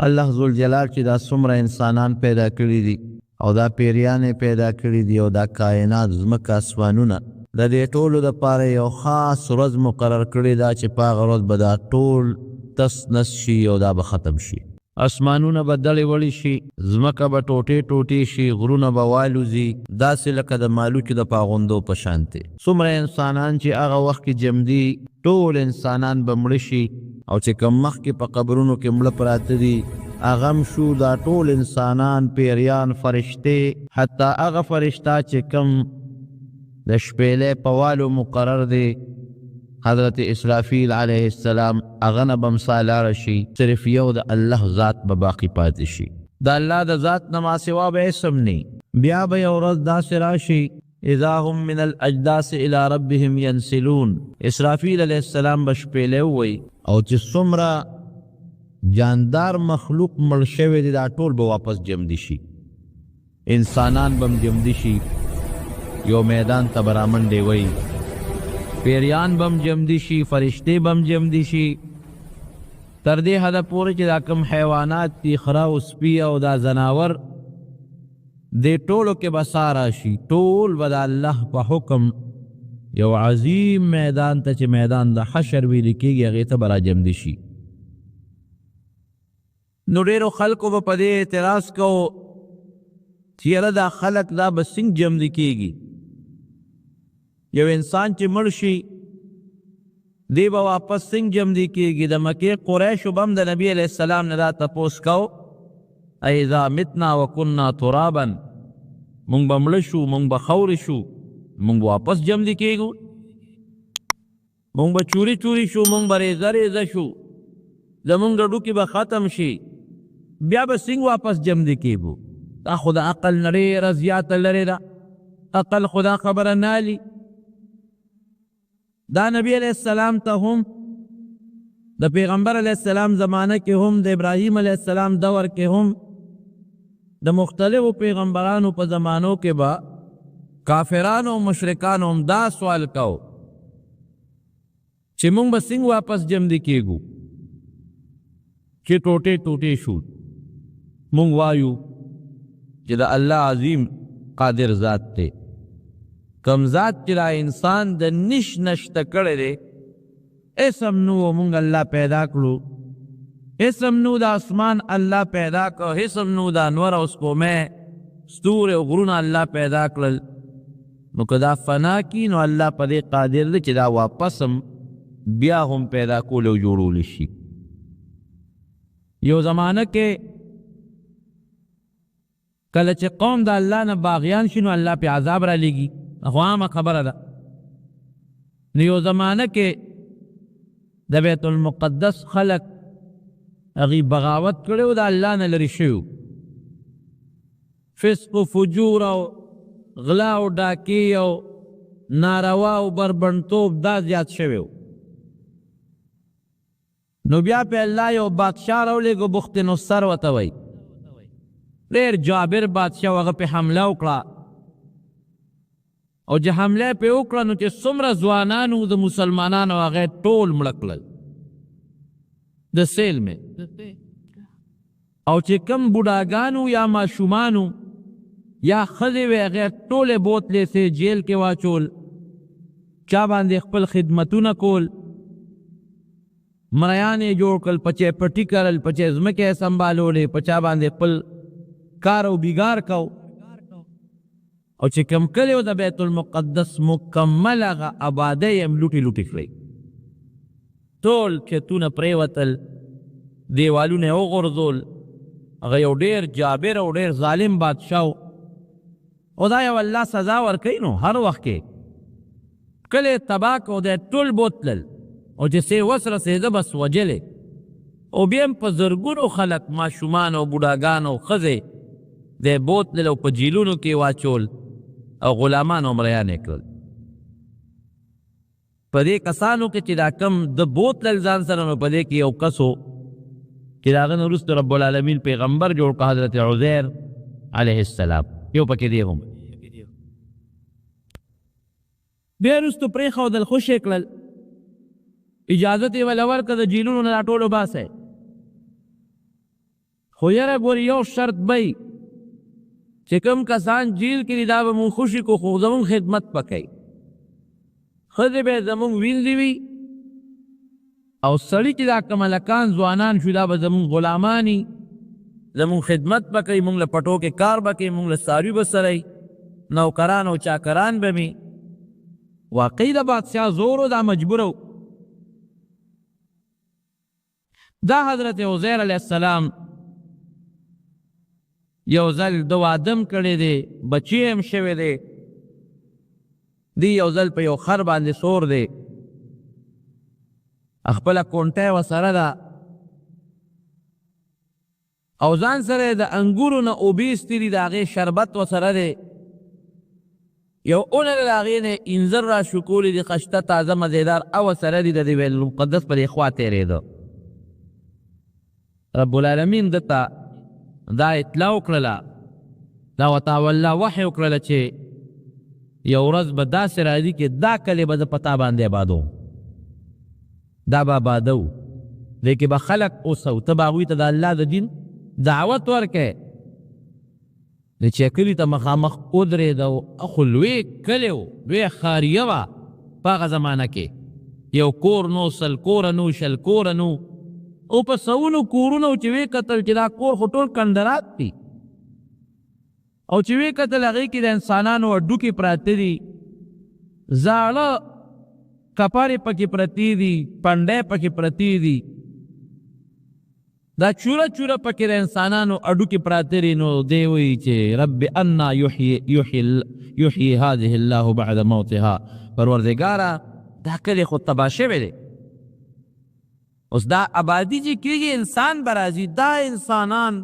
الله ذوالجلال چې دا څومره انسانان پیدا کړي دي او دا پیریانې پیدا کړي دي او دا کائنات ځمکه اسمانونه د دې ټولو دپاره یو خاص ورځ مقرر کړې ده چې په هغه ورځ به دا ټول تس نس شي او دا به ختم شي. اسمانونه به دړې وړې شي، ځمکه به ټوټې ټوټې شي، غرونه به والوځي، داسې لکه د مالوچو د پاغوندو په شانتې. څومره انسانان چې هغه وخت کې جمع دي ټول انسانان به مړه شي او چې کوم مخکې په قبرونو کې مړه پراته دي هغه هم شو. دا ټول انسانان، پیریان، فرشتې، حتی هغه فرشته چې کوم د شپېلې په والو مقرر دی حضرت اسرافیل علیه السلام، هغه نه به مساله شي، صرف یو د الله ذات به باقي پاتې شي. د الله د ذات نه ما سوا به اسم نی. بیا به یو ورځ داسې راشي اذا هم من الاجداث الى ربهم ينسلون. اسرافیل علیه السلام به شپېلې ووایي او چې څومره جاندار مخلوق مړ شوی دی دا ټول به واپس جمع دي شي، انسانان به هم جمع دي شي، یو میدان ته به رامنډې وایي، پیریان بم جمع دي شي، فرشتې بم جمع دي شي، تر دې حده پورې چې دا کوم حیوانات دي، خره او سپي او دا ځناور، دې ټولو کې به سا راشي. ټول به د الله په حکم یو عظیم میدان ته چې میدان د حشر ویل کېږي هغې ته به را جمع دي شي. نو ډېرو خلکو به په دې اعتراض کو چې یاره دا خلک دا به څنګه جمع دي کېږي. یو انسان چې مړ شي دی به واپس څنګه جمع دي کېږي. د مکې قریشو به هم د نبي علیه السلام نه دا تپوس کو اذا متنا وکنا ترابا، مونږ به مړه شو، مونږ به خاورې شو، مونږ واپس جمع دي کېږو، مونږ به چوري چوري شو، مونږ به ریزه ریزه شو، زمونږ ډوډوکې به ختم شي، بیا به څنګه واپس جمع دي کېږو. دا خو د عقل نه ډېره زیاته لرې ده، عقل خدا خبره نه علي. دا نبی علیہ السلام ته هم د پیغمبر علیہ السلام زمانه کې هم د ابراهیم علیہ السلام دور کې هم د مختلفو پیغمبرانو په زمانو کې به کافرانو او مشرکانو هم دا سوال کو چې مونږ به څنګه واپس جمع دي کېږو چې ټوټې ټوټې شو. مونږ وایو چې د الله عظیم قادر ذات دی، کم ذات چې دا انسان د نشته کړی دی، اسم نو مونږ الله پیدا کړو، اسم نو د اسمان الله پیدا کړو، اسم نو د انور او سپومې ستوري او غرونه الله پیدا کړل. نو که دا فنا کی نو الله په دې قادر دی چې دا واپس هم بیا هم پیدا کول او جوړول شي. یو زمانه کې کله چې قوم د الله نه باغیان شي نو الله پې عذاب را لېږي، خو عامه خبره ده. نو یو زمانه کې د بیت المقدس خلک هغې بغاوت کړی و، د الله نه لرې شوي، فسق و فجور او غلا او ډاکې او ناروا او بربنډتوب دا زیات شوی و. نو بیا پې الله یو بادشاه راولېږو، بخت نصر ورته وایي، ډېر جابر بادشاه، هغه پې حمله وکړه او چې حمله پې وکړه نو چې څومره ځوانان وو د مسلمانانو هغه ټول مړه کړل د سیل مې، او چې کم بوډاګان وو یا ماشومان وو یا ښځې وې هغې ټولې بوتلې سې جیل کې واچول، چا باندې خپل خدمتونه کول، مریان یې جوړ کړل، پچې پټي کرل، پچې ځمکې یې سنبالولې، په چا باندې خپل کار او بیګار کو. او چې کم کلی و د بیت المقدس مکمل هغه آبادۍ یې لوټې لوټې کړئ، ټول چتونه پرېوتل، دیوالونه یې وغورځول. هغه یو ډېر جابر او ډېر ظالم بادشاه و، او دا یو الله سزا ورکوي. نو هر وخت کې کلی تباه کو، دی ټول بوتلل، او چې څه وس رسېده بس وجلې، او بیا هم په زرګونو خلک ماشومان او بوډاګان او ښځې دی بوتلل او په جیلونو کې واچول او غلامان او مریان یې کړل. په دې کسانو کې چې دا کم د بوتلل ځان سره، نو په دې کې یو کس و چې د هغه نه وروسته رب العالمین پیغمبر جوړ کړ، حضرت عزیر علیه السلام، یو پکې دی هم. بیا وروسته پرېښودل، خوشې کړل، اجازت یې وله ورکړه د جیلونو نه دا ټول وباسئ. خو یاره ګورې یو شرط بی چې کوم کسان جیل کې دي دا به مونږ خوشي کو خو زمونږ خدمت به کوي ښځې به زمونږ ویندې وي او سړي چې دا کوم هلکان ځوانان شو دا به زمونږ غلاماني زمونږ خدمت به کوي مونږ له پټو کې کار به کوي مونږ له څاروي به سره نوکران او چاکران به مې واقعي د بادشاه زور و دا مجبوره و دا حضرت عزیر علیه السلام یو ځل د وادم کړی دی بچی هم شوی دی دی یو ځل په یو خر باندې سور دی خپله کونټه یې ورسره ده او ځان سره د انګورو نه اوبه ایستې دي د هغې شربت ورسره دی یو اونه د هغې نه انځر را شکولې دي خشته تازه مزېدار او ورسره دي د دې بیت المقدس په دې خوا تېرېده رب العالمین دته دا اطلاع وکړله دا ورته والله وحی وکړله چې یو ورځ به داسې راځي چې دا کلې به زه په تا باندې آبادوم دا به آباده و دې کې به خلق اوسو ته به هغوی ته د الله د دین دعوت ورکړې د چې کلي ته مخامخ ودرېده خو لوی کلی و لوی ښاریه وه په هغه زمانه کې یو کور نو سل کوره نو شل کوره نو او په سونو کورونه چې ویې کتل چې دا کور خو ټول کندرات دي او چې ویې کتل هغې کې د انسانانو هډوکې پراته دي زاړه کپړې پکې پرتې دي پنډۍ پکې پرتې دي دا چوره چوره پکې د انسانانو هډوکې پراته دي نو دی وایي چې رب انا یحیي هذه الله بعد موتها پروردګاره دا کلی خو تباه شوی دی اوس دا آبادي چې کېږي انسان به راځي دا انسانان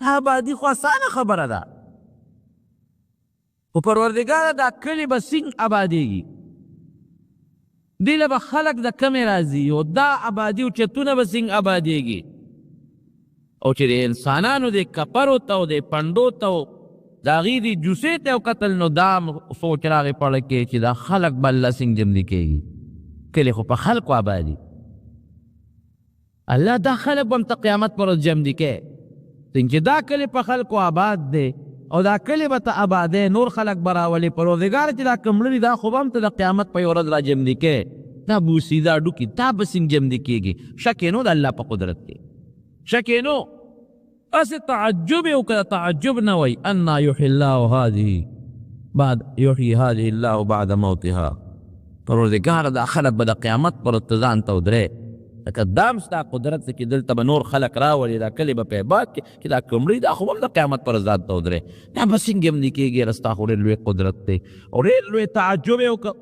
دا آبادي خو اسانه خبره ده خو پروردګاره دا کلي به څنګه آبادېږي دې له به خلک د کمې راځي او دا آبادي او چتونه به څنګه آبادېږي او چې د انسانانو د کپرو ته او د پنډو ته او د هغې د جوسې ته وکتل نو دا سوچ راغې پړه کې چې دا خلک به الله څنګه جمدي کېږي کلي خو په خلکو آبادي الله دا خلق بم ته قیامت پر جمع دی کې څنګه دا کلی په خلکو آباد دی او دا کلی به ته آباد دی نور خلق به راولي پروردګار چې دا کمړي دا خو به هم ته د قیامت په یوه ورځ را جمع دی کې دا بوسي دا ډوکي دا به څنګه جمع دی کېږي شک یې نو د الله په قدرت کې شک یې نو هسې تعجب یې وکړه تعجب نه وایي انا یحیي الله هذه بعد موتها پروردګار دا خلق به د قیامت پر ځان ته ودرې لکه دام ستا قدرت کې دلته به نور خلق راولي دا کلي به په عباد کې دا کمړي دا خو هم د قیامت پر ذات ته ودرې دا به څنګه هم نه کېږي رستا خو ډېر لوی قدرت دی او ډېر لوی تعجب یې وکړه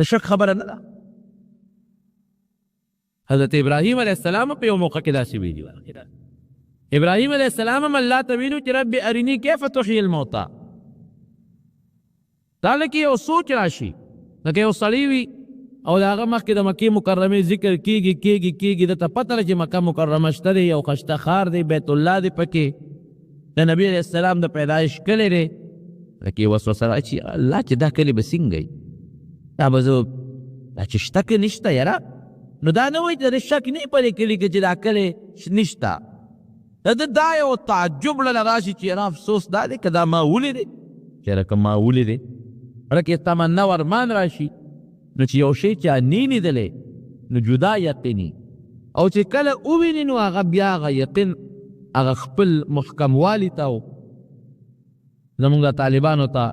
د شک خبره نه ده حضرت ابراهیم علیه السلام په یو موقع کې داسې ویلي ابراهیم علیه السلام هم الله ته ویلو چې رب ارني کیف تحیي الموتى دا لکه یو سوچ راشي لکه یو سړی وي او د هغه مخکې د مکې مکرمې ذکر کېږي دته پته ده چې مکه مکرمه شته دی یو ښایسته ښار دی بیت الله دی پکې د نبي علیه السلام د پیدایش کلی دی لکه یې وسوسه راچي الله چې دا کلی به څنګه وي دا به زه دا چې شته که نشته یاره نو دا نه وایي چې د شک نه په دې کلي کې چې دا کلی نشته دا یو تعجب له راشي چې یاره افسوس دا دی که دا ما ولیدې چې یاره که ما ولیدې ورکې تمنا ورمان راشي نو چې یو شی چا نه لیدلی نو جدا یقیني او چې کله وویني نو هغه بیا هغه یقین هغه خپل محکموالي ته زمونږ د طالبانو ته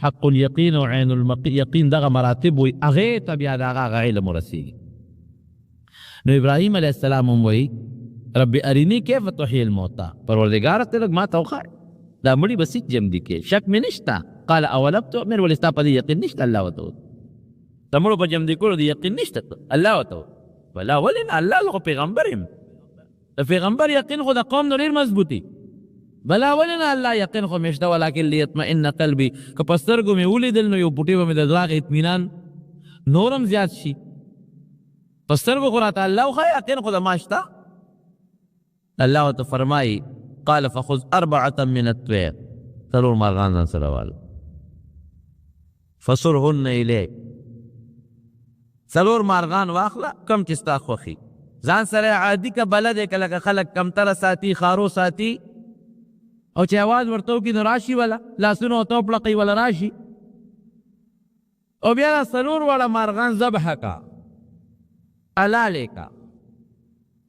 حق الیقین او عین الیقین دغه مراتب وي هغې ته بیا د هغه علم ورسېږي نو ابراهیم علیه السلام هم وایي رب اریني کیف تحیي الموتى پروردګاره ته لږ ما ته وښایه دا مړي به څه جمدي کې شک مې نشته قال اولم تؤمن ولې ستا په دې یقین نشته الله ورته د مړو په جمدي کولو د یقین نشته الله ورته بلا ولې نه الله خو پیغمبر یم د پیغمبر یقین خو د قوم نه ډېر مضبوطي بلا ولې نه الله یقین خو مې شته ولکن لیطمئن قلبي که په سترګو مې ولیدل نو یو پوټې به مې د زړه اطمینان نورم زیات شي په سترګو خو راته الله وښایه یقین خو د ما شته الله ورته فرمایي قال فخذ 4 من الطير څلور مارغان ځان سره واله فصرهن الیک څلور مارغان واخله کم چې ستا خوښي ځان سره عادي که بلد که لکه خلک کمتره ساتي خارو ساتي او چې اواز ورته وکړي نو راشي وله لاسونه ورته وپړقوي وله راشي او بیا دا څلور واړه مارغان ذبحه کا حلالې کا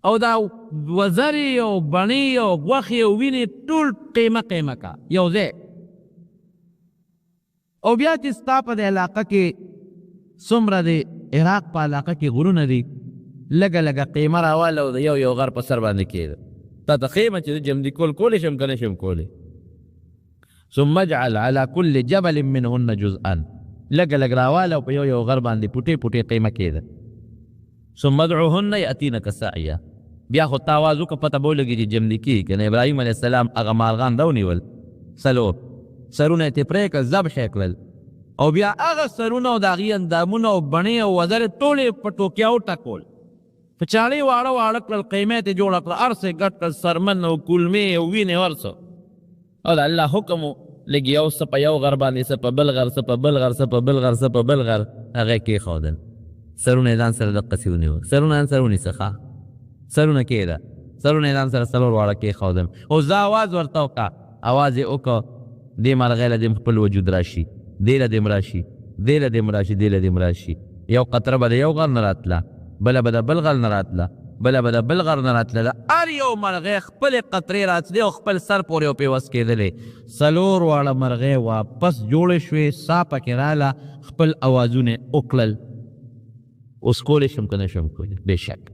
او دا وزرې او بڼې او غوښې او وینې ټول قیمه کا یو ځای او بیا چې ستا په د علاقه کې څومره د عراق په علاقه کې غرونه دي لږه لږه قیمه راواله او د یو غر په سر باندې کېده تا ته خیمه چې جمدي کولی شم که نه شم کولی ثم اجعل على كل جبل منهن جزءا لږه لږ راواله او په یو غر باندې پوټې قیمه کېده ثم ادعوهن یأتینک سعیا بیا خو تا آواز وکړه پته به ولګي چې جمدي کېږي که نه ابراهیم علیه السلام هغه مارغان راونیول څلور سرونه یې ترې کړل ذبح یې کړل او بیا هغه سرونه او د هغې اندامونه او بڼې او وزرې ټولې په ټوکیاو ټکول په چاړې واړه کړل قیمه یې جوړه کړه هر څه یې ګډ کړل سرمن او کولمې او وینې هر څه او د الله حکم و لږ یو څه په یو غر باندې څه په بل غر څه په بل غر څه په بل غر څه په بل غر هغه یې کېښودل سرونه یې ځان سره دقسې ونیول سرونه ځان سره ونیسه سرونه کېده سرونه یې ځان سره څلور واړه کېښودل اوس دا آواز ورته وکړه آواز یې وکړه دې مرغۍ له دې خپل وجود راشي دې له دې راشي دې له دې راشي دې له دې راشي یو قطره به د یو غر نه راتله بله به د بل غر نه راتله بله به د بل غر نه راتله د هر یو مرغۍ خپلې قطرې راتلې او خپل سر پورې او پیوس کېدلې څلور واړه مرغۍ واپس جوړې شوې سا پکې راله خپل اوازونه وکړل اوس کولی شم که نه شم کولی بېشک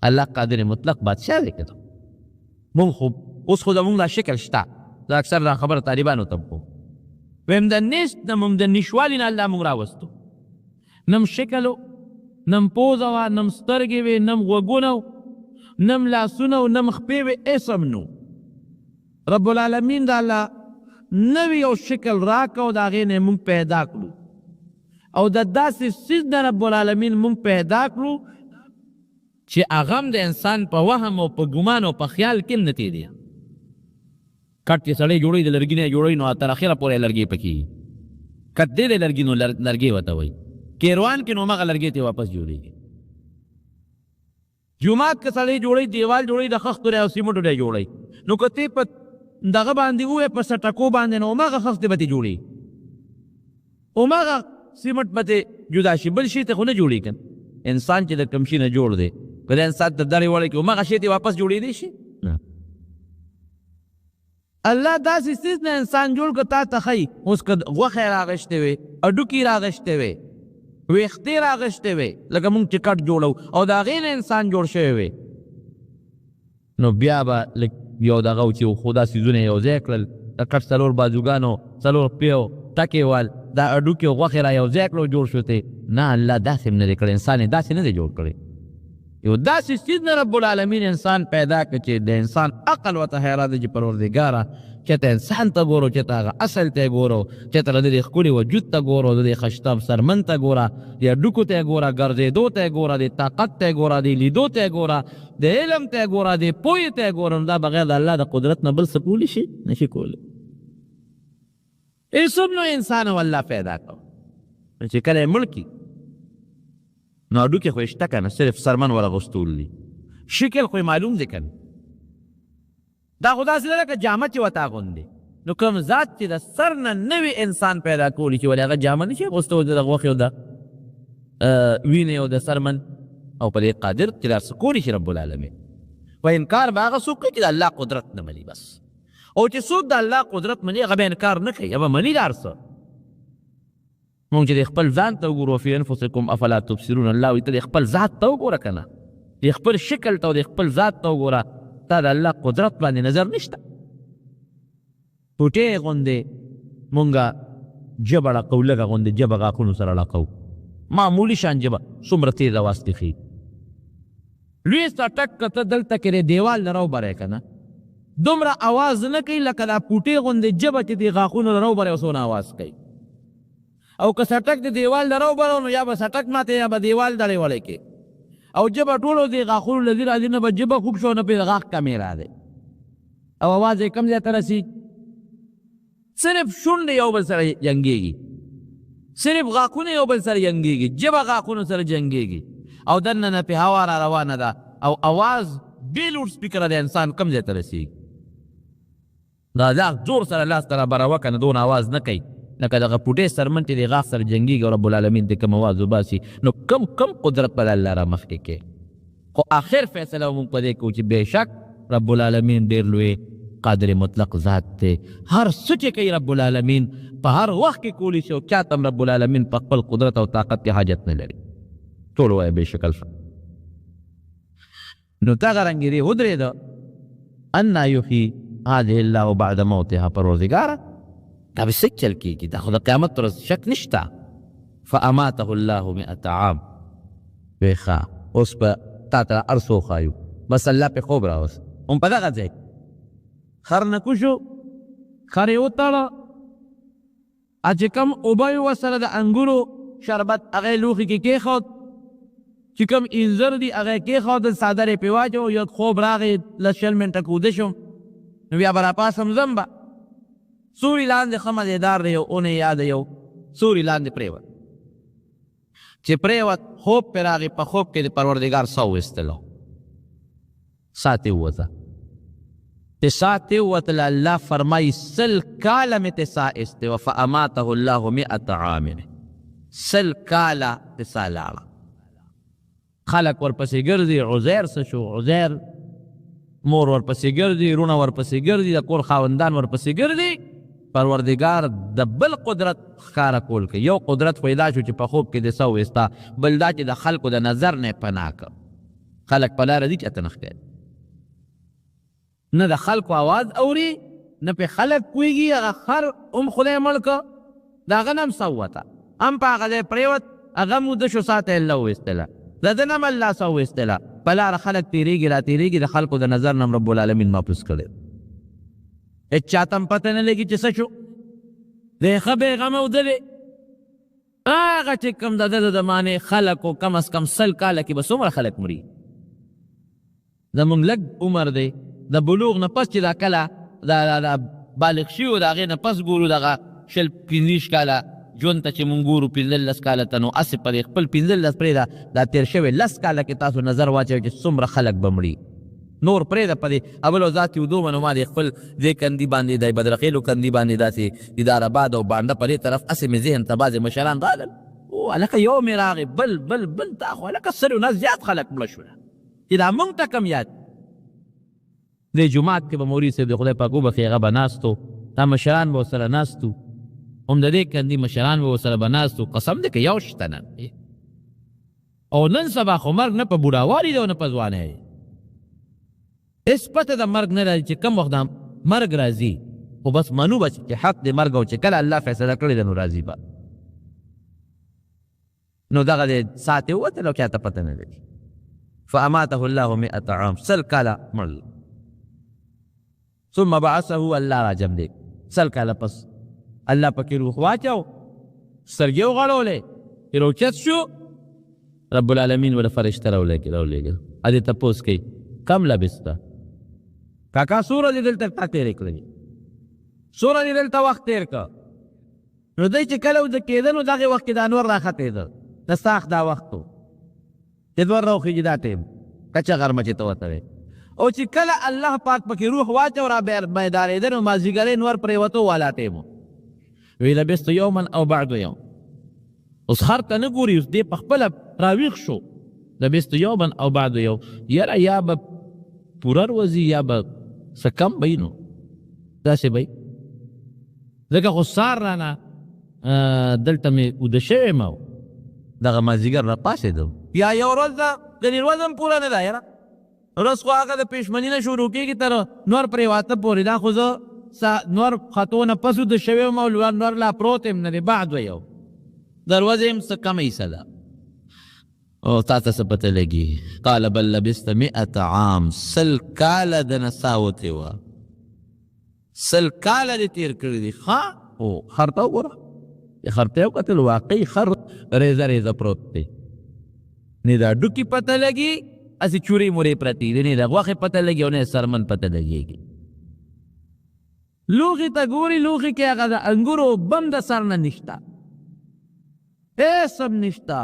الله قادر مطلق بادشاه دی که مونږ خو اوس خو زمونږ دا شکل شته دا اکثر دا خبره طالبانو ته کوم ویم د نیست نه مونږ د نشوالي نه الله مونږ راوستو نم شکل و نم پوزه وه نم سترګې وې نم غوږونه و نم لاسونه و نم خپې وې اسم نو رب العالمین د الله نوی یو شکل راکه او د هغې نه مونږ پیدا کړو او د داسې څیز نه رب العالمین مونږ پیدا کړو چې هغه هم د انسان په وهم او په ګمان او په خیال کې هم نه تېرېږي کټ چې سړی جوړوي د لرګي نه جوړوي نو تر اخره پورې لرګي پکې کټ دی د لرګي نو لرګي ورته وایي کیروان کې نو همغه لرګي ته واپس جوړېږي جومات که سړی جوړوي دیوال جوړوي د خښتو دی او سیمنټو دی جوړوي نو که ته په دغه باندې ووایې په سټکو باندې نو همغه خښتې به تې جوړي همغه سیمنټ به تې جدا شي بل شي ته خو نه جوړي که انسان چې د کوم شي نه جوړ دی که د انسان ته درې وړی کړي همغه شی ته واپس جوړېدی شي الله داسې څیز نه انسان جوړ که تا ته ښایي اوس که غوښې راغشتې وې هډوکي راغشتې وې ویښتې راغشتې وې لکه موږ چې کټ جوړو او د هغې نه انسان جوړ شوی وې نو بیا به لږ یو دغه و چې خو دا څیزونه یو ځای کړل د کټ څلور بازوګانو څلور پیو ټکې وال دا هډوکي او غوښې را یو ځای کړو جوړ شو ته نه الله داسې هم نه دی کړی انسان یې داسې نه دی جوړ کړی یو داسې څیز نه رب العالمین انسان پیدا کړ چې د انسان عقل ورته حیران دی چې پروردګاره چېرته انسان ته ګورو چېرته هغه اصل ته ګورو چېرته د دې ښکلي وجود ته ګورو د دې خشتاب سرمن ته ګوره د هډوکو ته ګوره ګرځېدو ته ګوره د طاقت ته ګوره د لیدو ته ګوره د علم ته ګوره د پوهې ته ګوره نو دا بغیر د الله د قدرت نه بل څه کولی شي نشي کولی ایسم نو انسان او الله پیدا کړو چې کله یې مړ کړي نو هډوکي خو یې شته که نه صرف سرمن ورغوستول دي شکل خو معلوم دی که نه دا خو داسې ده لکه جامه چې ورته اغوندې نو کوم ذات چې د سر نه نوي انسان پیدا کولی چې ولې هغه جامه نشي اغوسته د غوښې او د وینې او د سرمن او په دې قادر چې دا څه کولی شي رب العالمین و انکار به هغه څوک کوي چې د الله قدرت نه مني بس او چې څوک د الله قدرت مني هغه به انکار نه کوي هغه به مني دا هر څه مونږ چې د خپل ځان ته وګورو فی انفسکم افلا تبصرون الله وایي ته د خپل ذات ته وګوره که نه د خپل شکل ته او د خپل ذات ته وګوره تا د الله قدرت باندې نظر نشته پوټې غوندې مونږه ژبه ړقو لږه غوندې ژبه غاښونو سره ړقو معمولي شان ژبه څومره تېز اواز دې ښي لوی سټک که ته دلته کې دیوال نه راوبری که نه دومره اواز نه کوي لکه دا پوټې غوندې ژبه چې دې غاښونو نه راوبری او څونه اواز کوي او که سټک د دیوال نه راوبرو نو یا به سټک ماته یا به دیوال دړې وړی کې او ژبه ټولو دې غاښونو لذي راځي نه به ژبه خوږ شو نه پرې غاښ کمې راځي او اواز یې کم ځای ته رسي صرف شونډې یو بل سره جنګېږي صرف غاښونه یو بل سره جنګېږي ژبه غاښونو سره جنګېږي او دننه پې هوا را روانه ده او आवाज بې لوډ سپیکره د انسان کم ځای ته رسېږي دا زور سره لاس ته رابروه که نه دونه آواز نه کوي لکه دغه پوټې سرمن چې د غاښ سره جنګېږي او رب العالمین د کوم آواز وباسي نو کم قدرت به د الله را مخکې کې خو آخر فیصله مونږ په دې کوو چې بېشک رب العالمین ډېر لوی قادر مطلق ذات دی هر څه چې کوي رب العالمین په هر وخت کې کولی شي او چاته هم رب العالمین په خپل قدرت او طاقت کې حاجت نه لري ټول وایه بېشک نو دغه رنګې دې ودرېده انا یحیي هذه الله بعد موتها پروردګاره دا به څه چل کېږي دا خو د قیامت پر ورځ شک نشته فاماته الله 100 عام وی ښه اوس به تا ته هر څه وښایو بس الله پې خوب راوست هم په دغه ځای خر نکو شو خر یې وتړه چې کوم اوبه یې ورسره د انګورو شربت هغه یې لوښي کې کېښود چې کوم انځر دي هغه یې کېښودل څادر یې پې واچو یو خوب راغی لس شل منټه کوده شم نو بیا به راپاسم ځم به سوري لاندې ښه مزېدار دی یو اونې یا د یو سوري لاندې پرېوت چې پرېوت خوب پې راغی په خوب کې د پروردګار ساه وایستله ساه ترې ووته چې ساه ترې ووتله الله فرمایي 100 کاله مې ترې ساه ایستې وه فاماته الله 100 عام 100 کاله ترې ساه لاړه خلک ورپسې ګرځي عزیر څه شو عزیر مور ورپسې ګرځي رونه ورپسې ګرځي د کور خاوندان ورپسې ګرځي پروردګار د بل قدرت ښکاره کول کوي یو قدرت پیدا شو چې په خوب کې د ساه وایسته بل دا چې د خلکو د نظر نه یې پناه کړ خلک په لاره ځي چاته نه ښکاري نه د خلکو آواز اوري نه پې خلک پوهېږي هغه خر هم خدای مړ کړ د هغه نه هم ساه ووته هم په هغه ځای پرېوت هغه هم وده شو ساه ته یې الله وایستله د ده نه هم الله ساه وایستله په لاره خلک تېرېږي را تېرېږي د خلکو د نظر نه هم رب العالمین محفوظ کړی هېڅ چاته هم پته نه لګي چې څه شو دی ښه بېغمه وده دی هغه چې کوم د ده د زمانې خلکو کم از کم 100 کاله کې به څومره خلک مري زمونږ لږ عمر دی د بلوغ نه پس چې دا کله دا بالغ شوي د هغې نه پس ګورو دغه 15 کاله ژوند ته چې مونږ ګورو 15 کاله ته نو هسې په دې خپل 15 پرېږده دا تېر شوی 10 کاله کې تاسو نظر واچوئ چې څومره خلک به مړي نور پرېږده په دې اولو ذات یودومه نو ما د خپل دې کندي باندې د بدرخیلو کندي باندې داسې دیدار آباد او بانډه په دې طرف هسې مې ذهن ته بعضې مشران راغلل هلکه یو مې راغی بل تا خو هلکه سلو نه زیات خلک مړه شوله چې دا مونږ ته کم یاد دې جومات کې به مولوي صاحب د خدای پاک وبخي هغه به ناستو دا مشران به ورسره ناستو هم د دې کندي مشران به ورسره به ناستو قسم دی که یو شته نن او نن سبا خو مرګ نه په بوډاوالي دی او نه په ځوانۍ دی هېڅ پته د مرګ نه لري چې کم وخت دا مرګ راځي خو بس منو به چې حق د مرګ او چې کله الله فیصله کړې ده نو راځي به نو دغه د ساه ترې ووتله او چاته پته نه لري فاماته الله 100 عام 100 کاله مړ ثم بعثه الله را جمع دی 100 کاله پس الله پکې روح واچو سترګې وغړولې چې راوچت شو رب العالمین وله فرشته راولېږل ا دې تپوس کوي کم لبسته کاکا څومره دې دلته تا تېرې کړلې څومره دې دلته وخت تېر کړه نو دی چې کله وده کېده نو دغې وخت کې دا انور راختېده د ساخت دا وخت و چې دوه راوخېږي دا ټیم کچه غرمه چې ته وتوې او چې کله الله پاک پکې روح واچو را بیدارېده نو مازدیګری نور پرېوتو والا ټیم وی لبست یوما او بعد یوم اوس خر ته نه ګوري اوس دې په خپله راویښ شو لبست یوما او بعد یوم یاره یا به پوره ورځي یا به څه کم به نو داسې به ځکه خو سار رانه دلته مې اوده شوی ما دغه مازدیګر راپاڅېدم یا یو ورځ ده ګنې ورځ هم پوره نه ده یاره ورځ خو هغه د پېشمني نه شروع کېږي تر نور پرېواته پورې دا خو زه نور خطو نه پس اوده شوی یم او نور لا پروت یم نه دی بعد و یو د ورځې هم څه کمه حصه ده او تا ته څه پته لګي قال بل لبست 100 عام 100 کاله دنه ساه وتې وه 100 کاله دې تېر کړي دي ښه او خر ته وګوره خر ته یې وکتل واقعي خر ریزه ریزه پروت دی نه دا ډوکي پته لګي هسې چورې مورې پرتې دي نه د غوښې پته لګي او نه سرمن پته لګېږي لوښي ته ګوري لوښي کې هغه د انګورو بم د سر نه نشته هېڅ هم نشته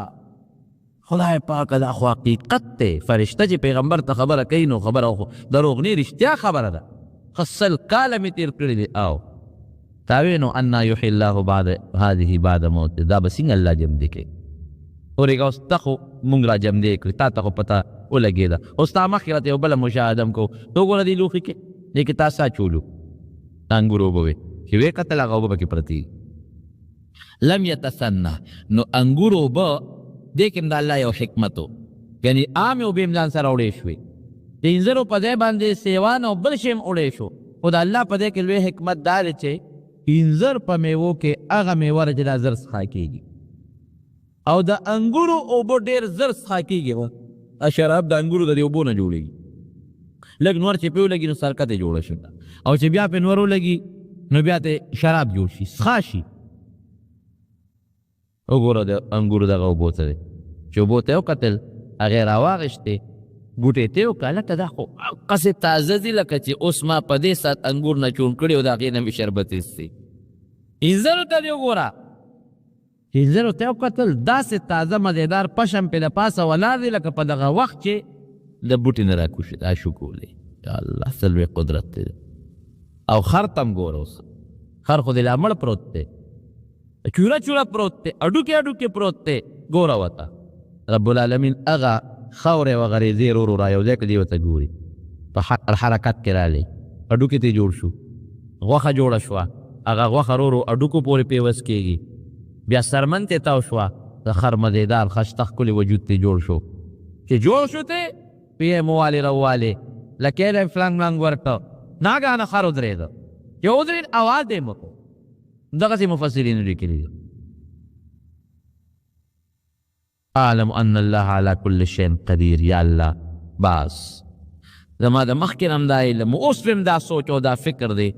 خدای پاک دا خو حقیقت ته فرشته چې پیغمبر ته خبره کوي نو خبره خو دروغ نه رښتیا خبره ده خصل کاله مې تیر کړی دی او تاوی نو انا یحیی الله بعد هذه بعد موت دا به څنګه الله جمع دی کوي اورېږه اوس ته خو مونږ را جمع دی کړي تا ته خو پته ولګېده اوس تا مخکې راته یو بله مشاهده هم کوو ته وګوره دې لوښي کې دې کې تا سا چولو د انګور اوبه وې چې ویې کتل هغه اوبه پکې پرتې لم یتسنه نو انګور اوبه دې کې هم د الله یو حکمت و یعنې عامې اوبې هم ځان سره وړې شوې د انځرو په ځای باندې سیوان او بل شی هم وړې شو خو د الله په دې کې لوی حکمت دا دی چې انځر په میوو کې هغه میوه ده چې دا زر څښا کېږي او د انګورو اوبه ډېر زر څښا کېږي شراب د انګورو د دې اوبو نه جوړېږي لږ نور چې پې ولګي نو سرکه ترې جوړه شي او چې بیا پې نور ولګي نو بیا ته شراب جوړ شي څښا شي وګوره د انګورو دغه اوبو ته دی چې اوبو ته یې وکتل هغې یې راواغېشتې بوټې ته یې وکړه لکه دا خو هغسې تازه دي لکه چې اوس ما په دې ساعت انګور نه چون کړي او د هغې نه مې شربت ایستې انځرو ته دې وګوره انځرو ته یې وکتل داسې تازه مزېدار پشم پې د پاسه ولاړ دی لکه په دغه وخت چې د بوټي نه راکوشي دا شو کولی یا الله څه لوی قدرت دی او خر ته هم ګوره اوس خر خو دې لا مړ پروت دی چوره چوره پروت دی اډوکې اډوکې پروت دی ګوره ورته رب العالمین هغه خاورې و غریزې رو رو را یو ځای کړي ورته ګوري په حرکت کې رالی اډوکې ته جوړ شو غوښه جوړه شوه هغه غوښه رو رو اډوکو پورې پیوس کېږي بیا سرمن ته تاو شوه د خر مزېدار خشته ښکلي وجود ته جوړ شو چې جوړ شو ته پې یې موالې راووالې لکې یې فلنګ ولنګ ورکړه ناګهانه خر ودرېده چې ودرېد اواز یې مه کړو دغسې مفسرینو لیکلي دي اعلم ان الله على كل شيء قدیر یا الله باس زما د مخکې هم دا علم اوس هم دا سوچ او دا فکر دی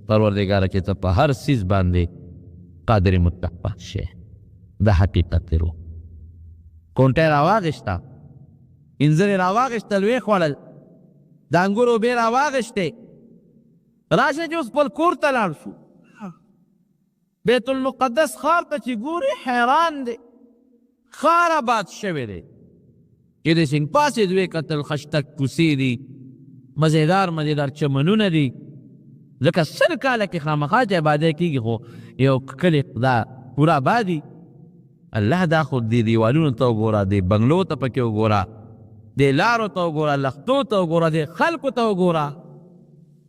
پروردګاره چې ته په هر څیز باندې قادر مطلق پات شې دا حقیقت دی رو کونټه یې راواغېسته انځر یې راواغېستل ویې خوړل د انګورو اوبې راواغېستې راشه چې اوس خپل کور ته لاړ شو بیت المقدس ښار ته چې ګوري حیران دی ښار آباد شوی دی چې د سینګ پاسې دوی کتل خشتک کوڅې دي مزېدار چمنونه دي ځکه سل کاله کې خامخا چې عبادت کېږي خو یو کلی دا پوره آبادي الله دا خو دې دیوالونو ته وګوره دې بنګلو ته پکې وګوره دې لارو ته وګوره لښتو ته وګوره دې خلکو ته وګوره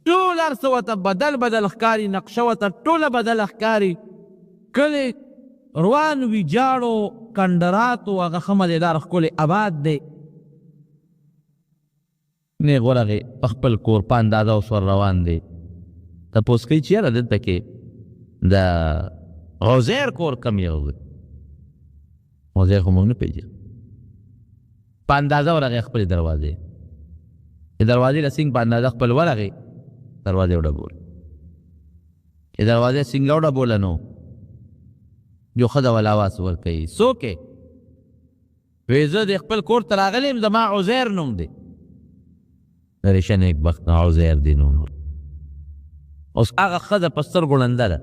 ټول هر څه ورته بدل ښکاري نقشه ورته ټوله بدله ښکاري کلی روان وي جاړو کندراتو هغه ښه مزېدار ښکلی آباد دی نیغ ورغې په خپل کور په اندازه اوس ور روان دی تپوس کوي چې یاره دلته کې د عزیر کور کم یو دی عزیر خو موږ نه پېژنو په اندازه ورغې خپلې دروازې چې دروازې له سینګ په اندازه خپل ورغې دروازې وډبولې چې دروازې سینګه وډبوله نو جو ښځه ول اواز ورکوي څوک یې وایي زه د خپل کور ته راغلی یم زما عزیر نوم دی ریشه نیکبخت عزیر دی نوم اوس هغه ښځه په سترګو ړنده ده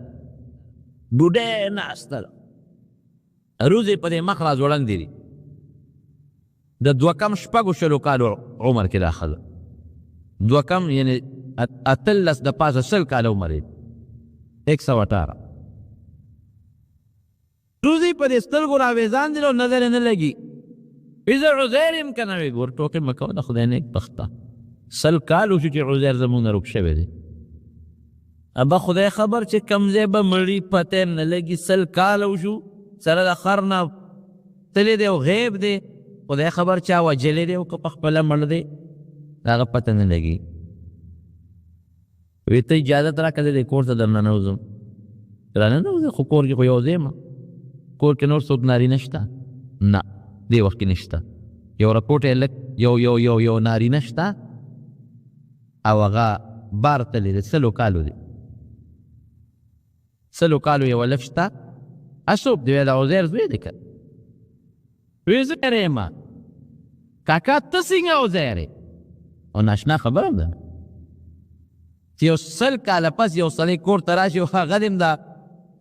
بوډۍ ناسته ده روز یې په دې مخ را ځوړندې دي د دوه کم شپږو شلو کالو عمر کې دا ښځه دوه کم یعنې اتلس د پاسه سل کاله عمر یې 118 روزی په دې سترګو راویزان دي او نظر نه لګي وي زه عزیر یم که نه وي ګور ټوکې مه کوه د خدای نیکبخته سل کال وشو چې عزیر زموږ نه روک شوی دی ابا خدای خبر چې کوم ځای به مړي پته یې نه لګي سل کاله وشو سره د خر نه تللی دی او غیب دی خدای خبر چا وجلی دی او که پخپله مړ دی د هغه پته نه لګي وی ته اجازت راکړه زه دې کور ته در ننوځم راننوځې خو کور کې خو یو ځای یم کور کې نور څوک نارینه شته نه دې وخت کې نشته یو رپوټ یې لږ یو نارینه شته او هغه بار تللی دی سلو کالو دی سلو کالو یو لف شته څوک دی وی د عزیر زوی دی که وی زه یم کاکا ته څنګه عزیر یې او ناشنا خبره هم ده چې یو سل کاله پس یو سړی کور ته راشي او هغه دې هم د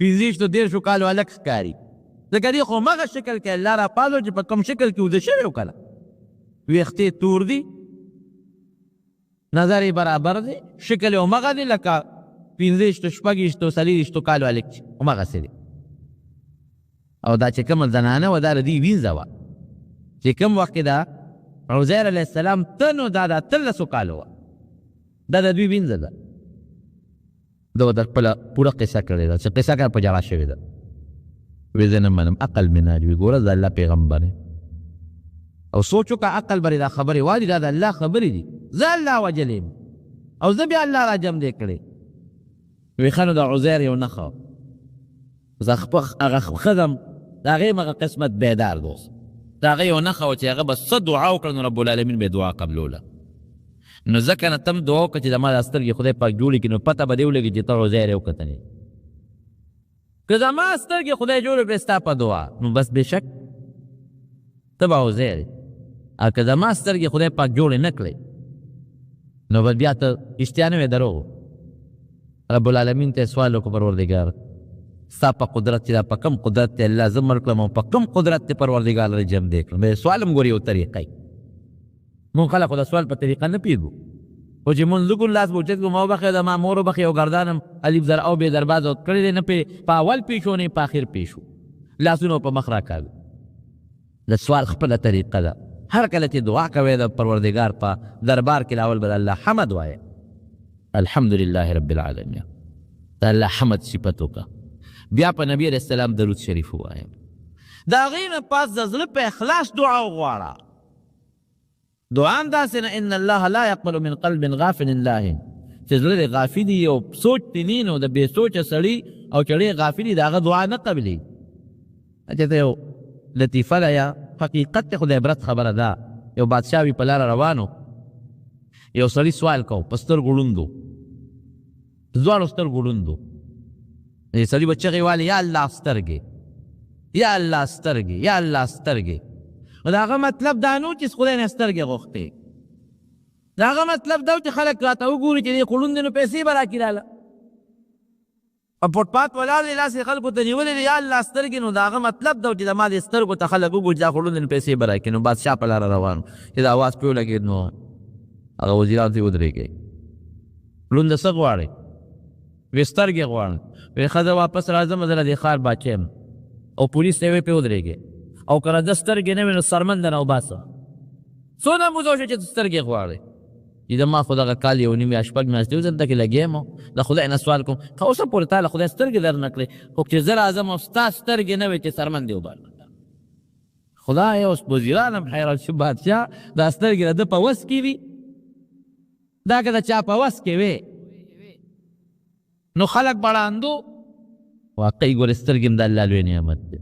15 دېرشو کالو هلک ښکاري ځکه دې خو مغه شکل کې الله راپالو چې په کوم شکل کې اوده شوی و کنه ویښتې تور دي نظر یې برابر دی شکل یې همغه دی لکه 15 شپږ 40 کالو هلک چې همغسې دی او دا چې کومه زنانه وه دا د دوی وینځه وه چې کوم وخت کې دا عزیر علیه السلام ته نو دا د 13 کالو وه دا د دوی وینځه ده ده ورته خپله پوره قصه کړې ده چې قصه کړه په جړا شوې ده وی زه نه منم عقل مې نه وي ګوره د الله پیغمبر او سوچ وکړه عقل به دا خبرې وایي دا د الله خبرې دي زه الله وجلی یم او زه بیا الله را جمع دی کړې وی ښه نو د عزیر یو نښه هغه ښځم د هغې مغه قسمت بیدار دوست د هغې یو نښه وه چې هغه به څه دعا وکړه نو رب العالمین به یې دعا قبلوله نو ځکه نه تم دعا وکړه چې زما دا سترګې خدای پاک جوړې کړي نو پته به دې ولګي چې ته عزیر یې وکتلې که زما سترګې خدای جوړې کړې ستا په دعا نو بس بېشک ته به عزیر یې او که زما سترګې خدای پاک جوړې نه کړې نو به بیا ته رښتیا نه وې دروغ رب العالمین ته سوال وکړو پروردګار ستا په قدرت چې دا په کوم قدرت دی الله زه مړ کړم او په کوم قدرت دی پروردګار را جمع دی کړم سوال هم ګورې یو طریقه یې مونږ خلک خو د سوال په طریقه نه پوهېږو خو چې مونځ وکړو لاس به اوچت کړو ما وبخښې زما مور وبخښې او ګردانم الف زر او بې درباز او کړی دی نه په اول پیښو نه په آخر پیښو لاسونه په مخ راکاږو د سوال خپله طریقه ده هر کله چې دعا کوې د پروردګار په دربار کې لاول به د الله حمد وایې الحمدلله رب العالمین د الله حمد صفت وکړه بیا په نبی علیه السلام درود شریف ووایه د هغې نه پاس د زړه په اخلاص دعا وغواړه دعا هم داسې نه ان الله لا يقبل من قلب غافل لاهن چې زړه د غافلي او سوچ دې نه نو د بې سوچه سړي او چړې غافلي د هغه دعا نه قبلي چې ته یو لطیفه ده یا حقیقت ته خو د عبرت خبره ده یو بادشاه وي په لاره روانو یو سړي سوال کو په سترګو ړوندو دواړو سترګو ړوندو سړي به چغې والې یا الله سترګې یا الله سترګې یا الله سترګې نو د هغه مطلب دا نه و چې خدای نه سترګې غوښتې د هغه مطلب دا و چې خلک راته وګوري چې دې خو ړوند دی نو پیسې به راکړي راله په فوټپات ولاړ دی لاس یې خلکو ته نیولې دی یا الله سترګې نو د هغه مطلب دا و چې زما دې سترګو ته خلک وګوري چې دا خو ړوند دی نو پیسې به راکړي نو بادشاه په لاره روان و چې د اواز پرې ولګېد نو هغه وزیرانو ته یې ودرېږئ ړونده څه غواړئ وی سترګې غواړم وی ښځه واپس راځم زه د دې ښار باچا یم او پولیس ته یې وی پرې ودرېږې او که راځه سترګې نه وي نو سرمن درنه وباسه څونه موده وشوه چې ته سترګې غواړې چې ما خو دغه کال یو نیم یا شپږ میاشتې وه زه دلته کې لګیا یم د خدای نه سوال کوم که اوسه پورې تا له خدای سترګې در نه کړې خو چې زه راځم او ستا سترګې نه وي چې سرمن دې وباسه خدای اوس وزیران هم حیران شو بادشاه دا سترګې د ده په وس کې وي دا که د چا په وس کې وي نو خلق بړاندو واقعي ګورې سترګې هم د الله لوی نعمت دی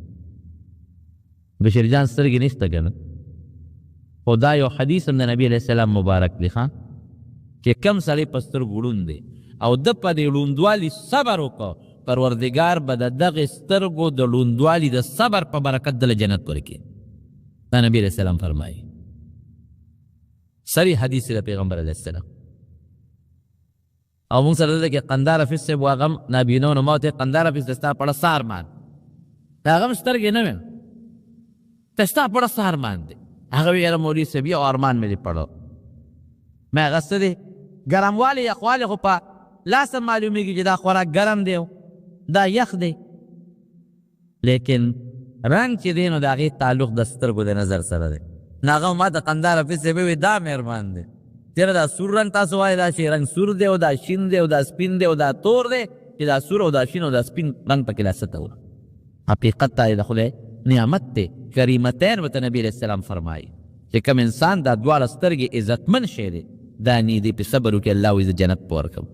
بشیر جان سترګې نشته که نه خو دا یو حدیث هم د نبي علیه السلام مبارک دی ښه چې کم سړی په سترګو ړوند دی او ده په دې ړوندوالي صبر وکړه پروردګار به د دغې سترګو د ړوندوالي د صبر په برکت دله جنت ورکړي دا نبي علیه السلام فرمایي صریح حدیث د پیغمبر علیه السلام او مونږ سره دلته کې قندار حافظ صاحب هغه هم نابینو نو ما ورته قندار حافظ د ستا پړه څه ارمان د هغه هم سترګې نه ویم ته ستا پړه څه ارمان دی هغه وی یاره مولوي صاحب یو ارمان مې دی پړه مې هغه څه دی ګرموالی یخوالی خو په لاس هم معلومیږي چې دا خوراک ګرم دی دا یخ دی لیکن رنګ چې دی نو د هغې تعلق د سترګو د نظر سره دی نو هغه ما د قندار حافظ صاحب وی دا مې ارمان دی تیره دا سور رنگ تاسو وایي دا چې رنگ سور دی او دا شین دی او دا سپین دی او دا تور دی چې دا سور او دا شین او دا سپین رنگ پکې لا څه ته وه حقیقت ته د خدای نعمت دی کریمتین ورته نبي علیه السلام فرمایي چې کوم انسان دا دواړه سترګې عزتمن شی دی دا نی دی پې صبر وکړي الله وایي زه جنت په ورکوم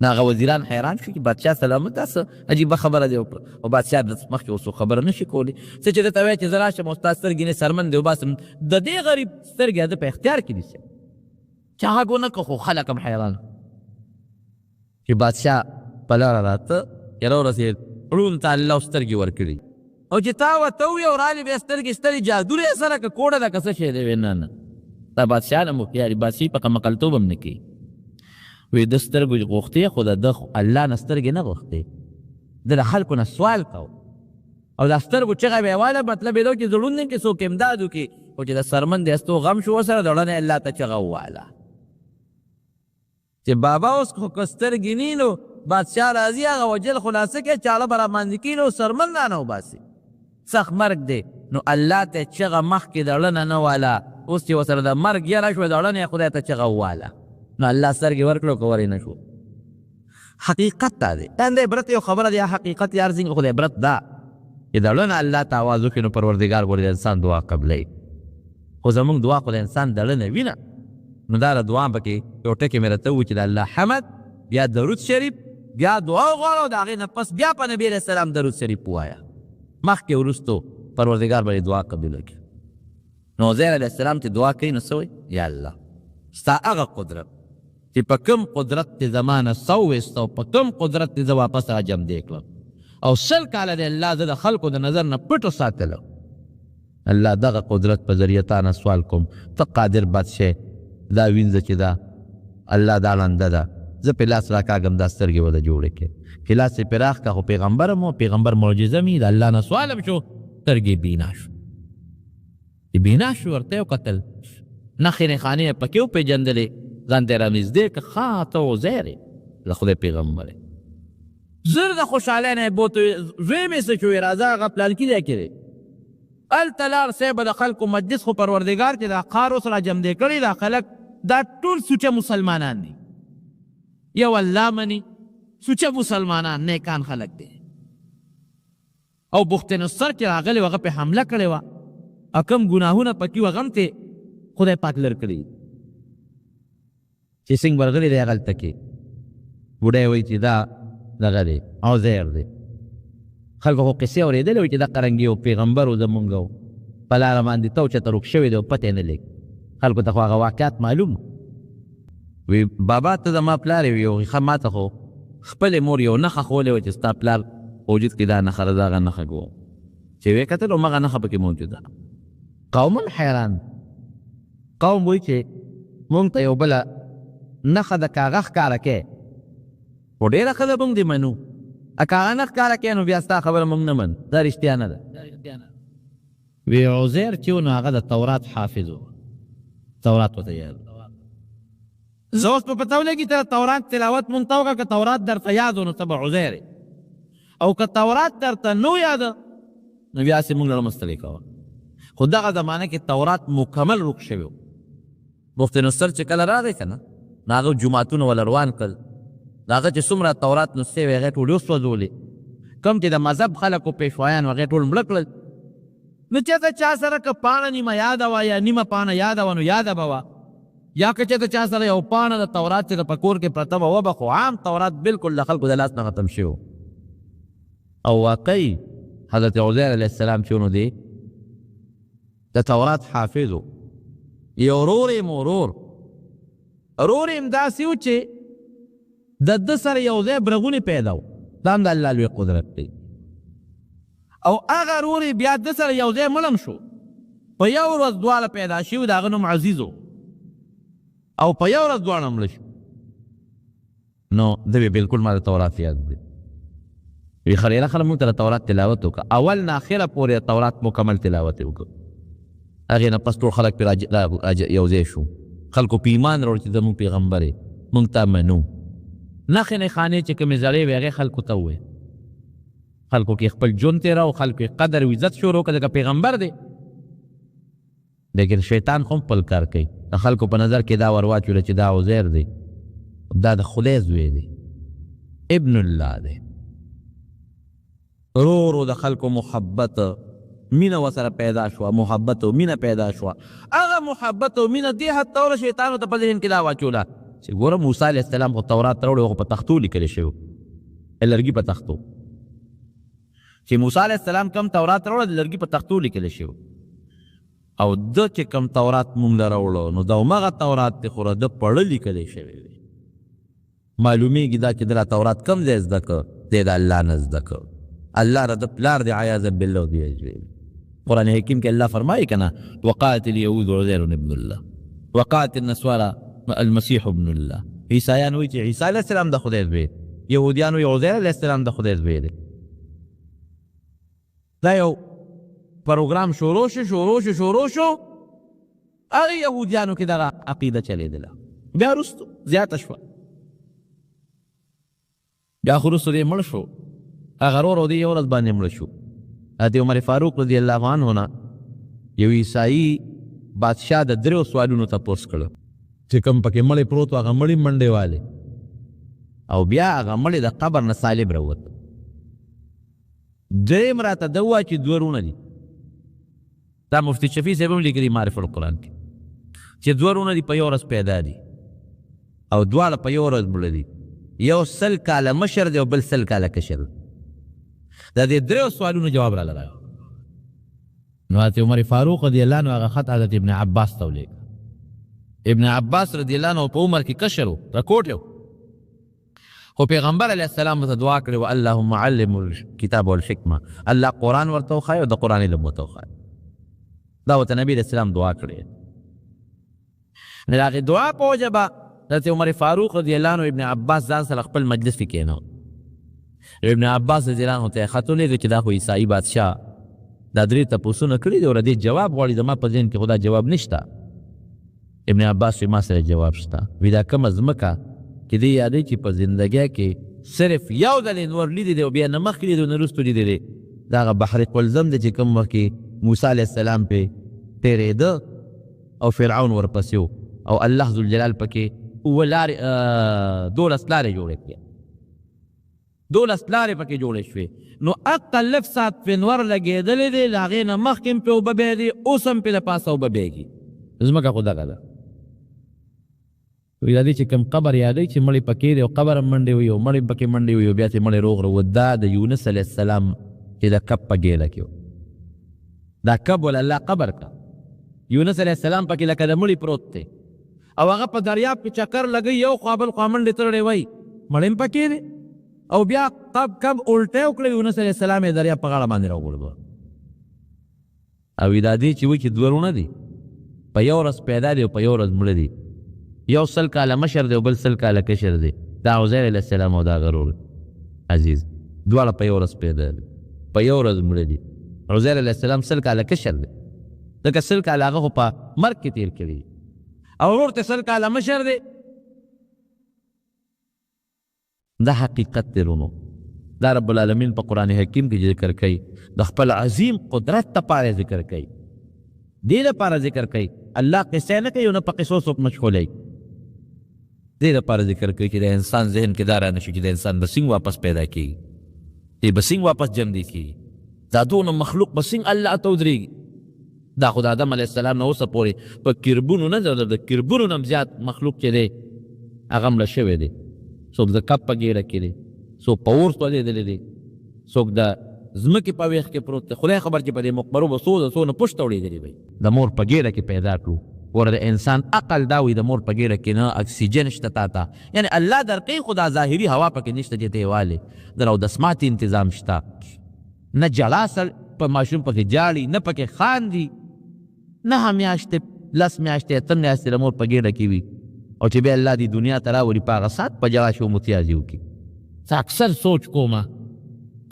نو هغه وزیران حیران شو چې بادشاه سلامت دا څه عجیبه خبره دی او بادشاه مخکې اوس خبره نه شي کولی څه چې درته وایي چې زه راشم او ستا سترګې نه سرمن دی وباسم د دې غریب سترګې ده په اختیار کې دي چې هغه ګونه که خو خلک هم حیران چې بادشاه په لاره راته یره ورسېد ړوند ته الله سترګې ورکړي او چې تا ورته ووایي او رالې بیا سترګې سترې جادو دی سره که کوړه ده که څه شی دی وایي نه نه دا بادشاه نه مختیاري بادشاهي په قمقلتوب هم نه کوي وایي ده سترګو غوښتې خو د ده الله نه سترګې نه غوښتې ده د خلکو نه سوال کو او د سترګو چغه به یې واله مطلب یې دا چې زړونه کې څوک امداد وکړي خو چې د سرمن د استو غم شو ورسره د وړنې الله ته چغه وواله چې بابا اوس خو که سترګې نی نو بادشاه راځي هغه وجل خلاصه کې چاله به راباندې کي نو سرمن رانه وباسي سخت مرګ دی نو الله ته چغه مخکې د وړنه نه واله اوس چې ورسره د مرګ یره شوه د وړنې خدای ته چغه وواله نو الله سترګې ورکړو که ورې نه شو حقیقت دا دی دا د عبرت یو خبره دی حقیقت یې ارزي خو د عبرت دا چې د وړنه الله ته آواز وکړي نو پروردګار ګورې د انسان دعا قبلوي خو زمونږ دعا خو د انسان د وړنه وي نه نو دا د دعا پکې یو ټکې مې راته ووایي چې د الله حمد بیا درود شریف بیا دعا وغواړه او د هغې نه پس بیا په نبي علیه السلام درود شریف ووایه مخکې وروستو پروردګار به دعا قبوله کړي نو عزیر علیه السلام چې دعا کوي نو څه وایي یا الله ستا هغه قدرت چې په کوم قدرت دې زما نه سوویست او په کوم قدرت دې زه واپس راجمدې کړم او 100 کاله دې الله زه د خلکو د نظر نه پټ وساتلم الله دغه قدرت په ذریعه تا نه سوال کوم ته قادر بادشاه دا وینځه چې دا الله دا لنده ده زه پې لاس راکاږم دا سترګې به د جوړې کړې چې لاس یې پراخ که خو پیغمبر م پیغمبر معجزه مي د الله نه سوالم شو سترګې بینا شو چې بینا شو ورته یې وکتل نښې نښانې یې پکې وپېژندلې ځان ته یې رانږدې که ښه ته عزیر یې د خدای پیغمبر یې زر د خوشحالۍ نه یې بوت زوی مې څه شوې راځه هغه پلانکي ځای کې دی هلته لاړ صاحب د خلکو مجلس خو پروردګار چې دا ښار اوس راجمدې کړي دا خلک دا ټول سوچه مسلمانان دي یو الله مني سوچه مسلمانان نیکان خلک دي او بخت نصر چې راغلی هغه پې حمله کړې وه او کوم ګناهونه پکې وه هم ته خدای پاک لر کړي چې څنګه ورغلی دی هغلته کې بوډۍ وایي چې دا دغه دی عزیر دی خلکو خو قصې اورېدلې وایي چې دا قرنګي و پیغمبر و زمونږ و په لاره باندې تو چېرته روک شوی دی او پته یې نه لګي خلکو ته خو هغه واقعات معلوم وی بابا ته زما پلار یې وي ښه ما ته خو خپلې مور یو نښه ښولې وه چې ستا پلار وجود کې دا نښه ده دغه نښه ګو چې ویې کتل همغه نښه پکې موجوده قوم حیران قوم وایي چې مونږ ته یو بله نښه د کاغه ښکاره کې خو ډېره ښه ده مونږ دې منو کاغه نه ښکاره کې نو بیا ستا خبره مونږ نه من دا رښتیا نه ده وی عزیر چې و نو هغه د تورات حافظ و تورات ورته یاد زه اوس په پته ولګي ته تورات تلاوت مونږ ته وکړه که تورات درته یاد و نو ته به عزیر او که تورات درته نو یاده نو بیا هسې مونږ له مستلې کوه خو دغه زمانه کې تورات مکمل روک شوی و مفت نصر چې کله راغی که نه نو هغه جوماتونه وله روان کړل د هغه چې څومره تورات نسخې وې هغې ټول وسوځولې کوم چې د مذهب خلکو پیشوایان و هغې ټول مړه کړل نو چېرته چا سره که پاڼه نیمه یاده وه یا نیمه پاڼه یاده وه نو یاده به وه یا که چېرته چا سره یو پاڼه د تورات چې په کور کې پرته به وبه خو عام تورات بلکل د خلکو د لاس نه ختم شوی او واقعي حضرت عزیر علیه السلام چې نو دی د تورات حافظ و یو ورور یې ورور یې هم داسې و چې د ده سره یو ځای برغونې پیدا و دا هم د الله لوی قدرت دی او هغه ورور یې بیا ده سره یو ځای مړم شو په یو ورځ دواړه پیدا شوي د هغه نوم عزیز و او په یو ورځ دواړه مړه شو نو ده وی بلکل ما د تورات یاد دی وی خلیره خلک مونږ ته د تورات تلاوت وکړه اول نه اخره پورې د تورات مکمل تلاوت یې وکړه هغې نه پس ټول خلک پرې یو ځای شو خلکو په ایمان راوړ چې زموږ پیغمبر یې مونږ ته منو نښې نښانې چې کومې زړې وې هغې خلکو ته ووایې خلکو کې خپل ژوند تېره او خلکو کې قدر او عزت شروع کړه ځکه پیغمبر دی لیکن شیطان خو هم خپل کار کوي د خلکو په نظر کې دا ور واچوله چې دا عزیر دی دا د خدای زوی دی ابن الله دی ورو د خلکو محبت مینه ورسره پیدا شوه محبت او مینه پیدا شوه هغه محبت او مینه دې حد طوره شیطانو ته په ذهن کې دا واچوله چې ګوره موسی علیه السلام خو تورات راوړی خو په تختو لیکلی شوی لرګي په تختو چې موسی علیه السلام کم تورات راوړی د لرګي په تختو لیکلی شوی او ده چې کم تورات مونږ له راوړو نو دا همغه تورات دی خو د پړه لیکلی شوی دی معلومیږي دا چې د تورات کم ځای زده که دی د الله نه زده که الله را د پلار دی عیاذا بالله دی اجویل قرآن حکیم کې الله فرمایي که نه وقالت اليهود عزیر ابن الله وقالت النصارى المسیح ابن الله عیسایان وایي چې عیسی علیه السلام د خدای زوی یهودیان وایي عزیر علیه السلام د خدای زوی دی دا یو پروګرام شروع شو هغه یهودیانو کې دغه عقیده چلېدله بیا وروستو زیاته شوه بیا خو وروستو دی مړ شو هغه ورور او دی یو ورځ باندې مړ شو حضرت عمر فاروق رضی الله عنه نه یو عیسائی بادشاه د دریو سوالونو تپوس کړه چې کوم پکې مړی پروت و هغه مړی منډې والې او بیا هغه مړی د قبر نه سالب راووت دریم راته ده ووایه چې دوه ورونه دي دا مفتی شفیع صاحب هم لیکلي معرف القرآن کې چې دوه ورونه دي په یو ورځ پیدا دي او دواړه په یو ورځ مړه دي یو 100 کاله مشر دی او بل 100 کاله کشر دا دې دریو سوالونو جواب راله راغی نو حضرت عمر فاروق رضی الله عنه هغه خط حضرت ابن عباس ته ولیږه ابن عباس رضی الله عنه په عمر کې کشر و راکوټ یو خو پیغمبر علیه السلام ته دعا کړې وه اللهم علم الکتاب والحکمه الله قرآن ورته وښایه او د قرآن علم ورته وښایه دا ورته نبي علیه السلام دعا کړې نو د هغې دعا په وجه به حضرت عمر فاروق رضی الله عنه ابن عباس ځان سره خپل مجلس کې کېنو ابن عباس رضی الله عنه ته یې خط ولیږه چې دا خو عیسائی بادشاه دا درې تپوسونه کړي دي او د دې جواب غواړي زما په ذهن کې خو دا جواب نشته ابن عباس وایي ما سره جواب شته وایي دا کومه ځمکه چې دې یادوي چې په زندګۍ کې صرف یو ځل یې نور لیدی دی او بیا نه مخکې لیدی او نه وروستو لیدی دی دا هغه بحر قلزم دی چې کوم وخت کې موسی علیه السلام پې تېرېده او فرعون ورپسې و او الله ذوالجلال پکې 12 لارې جوړې کړې 12 لارې پکې جوړې شوې نو اقل لږ ساعت پې نور لګېدلی دی د هغې نه مخکې هم پې اوبه بهېږي اوس هم پې له پاسه اوبه بهېږي ځمکه خو دغه ده وی دا دی چې کوم قبر یادوي چې مړی پکې دی او قبر هم منډې وي او مړی پکې منډې وي او بیا چې مړی روغ روغ دا د یونس علیه السلام چې د کب په ګیله کې دا کب ول الله قبر کا یونس علیه السلام پکې لکه د مړی پروت دی او هغه په دریاب کې چکر لګوي یو خوا بل خوا منډې تړلی وی مړی هم پکې دی او بیا کب الټی وکړی یونس علیه السلام یې دریاب په غاړه باندې راوغورځوه او دا دی چې وایي چې دوه ورونه دي په یو ورځ پیدا دی او په یو ورځ مړه دي یو 100 کاله مشر دی او بل 100 کاله کشر دی دا عزیر علیه السلام او دا غرور عزیز دواړه په یو ورځ پیدا دي په یو ورځ مړه دي عزیر علیه السلام 100 کاله کشر دی ځکه 100 کاله هغه خو په مرګ کې تېر کړي او ورور ته 100 کاله مشر دی دا حقیقت دی رونو دا رب العالمین په قرآن حکیم کې ذکر کوي د خپل عظیم قدرت لپاره ذکر کوي دې لپاره ذکر کوي الله قصه نه کوي او نه په قصو څوک مشغولی دې لپاره ذکر کوي چې د انسان ذهن کې دا رانشي چې د انسان به څنګه واپس پیدا کېږي دی به څنګه واپس جمدي کېږي دا دونه مخلوق به څنګه الله ته ودرېږي دا خو د آدم علیه السلام نه اوسه پورې په کربونو نه د کربونو نه هم زیات مخلوق چې دی هغه مړه شوی دی څوک د کب په ګیره کې دی څوک په اور سوځېدلی دی څوک د ځمکې په ویښ کې پروت دی خدای خبر چې په دې مقبرو به څونه پشته وړېدلي وي د مور په ګیره کې پیدا کړو ګوره د انسان عقل دا وي د مور په ګیره کې نه اکسیجن شته تا ته یعنې الله درکوي خو دا ظاهري هوا پکې نشته چې ته یې والې د اودسماتي انتظام شته نه جلا سر په ماشوم پکې جاړي نه پکې خاندي 9 میاشتې 10 میاشتې 8 میاشتې د مور په ګیره کې وي او چې بیا الله دې دنیا ته راوړي په هغه ساعت په جلا شو متیازي وکړي زه اکثر سوچ کومه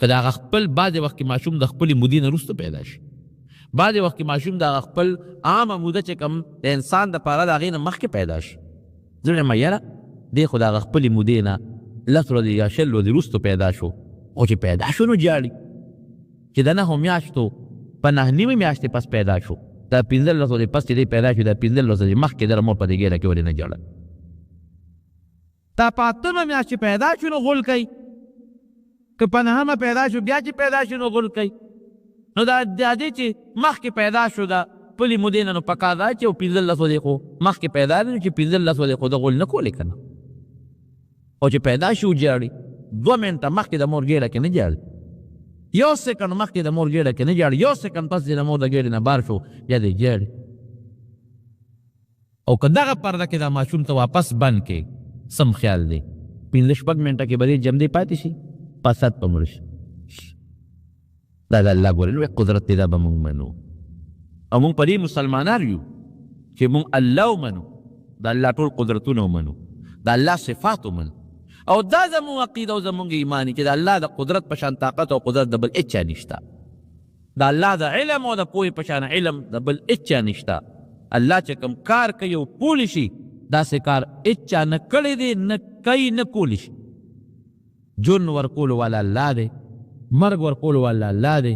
که د هغه خپل بعضې وخت کې ماشوم د خپلې مودې نه وروسته پیدا شي بعضې وخت کې ماشوم د هغه خپل عامه موده چې کوم د انسان دپاره د هغې نه مخکې پیدا شي زه وایم یاره دی خو د هغه خپلې مودې نه 10 ورځې یا 20 ورځې وروسته پیدا شو او چې پیدا شو نو جاړي چې د 9 میاشتو په 9 نیمې میاشتې پس پیدا شو دا 15 ورځې پس چې دی پیدا شو دا 15 ورځې مخکې د مور په دې ګیره کې ولې نه جاړل دا په 8مه میاشت چې پیدا شو نو غول کوي که په 9مه پیدا شو بیا چې پیدا شو نو غول کوي نو دا دې چې مخکې پیدا شو دا پلې مودې نه نو پکار دا چې 15 ورځې خو مخکې پیدا دی چې 15 ورځې خو د غول نه کولی که نه او چې پیدا شو جاړي 2 منټه مخکې د مور ګیره کې نه جاړي 1 سکنډ مخکې د مور ګیره کې نه جاړي 1 سکنډ پس د مور د ګیرې نه بار شو بیا دی جاړي او که دغه پرده کې دا ماشوم ته واپس بند کې سم خیال دی 15 منټه کې به دې جمدی پاتې شي پسات په مړ شي دا د الله ګورې لوی قدرت دی دا به مونږ منو او مونږ په دې مسلمانان یو چې مونږ الله ومنو د الله ټول قدرتونه ومنو د الله صفات ومنو او دا زمونږ عقیده او زمونږ ایمان چې د الله د قدرت په شان طاقت او قدرت د بل هېچا نشته د الله د علم او د پوهې په شان علم د بل هېچا نشته. الله چې کوم کار کوي او پولی شي داسې کار هېچا نه کړی دی نه کوي نه کولی شي. جون ورکولو والا الله دی، مرګ ورکولو والا الله دی،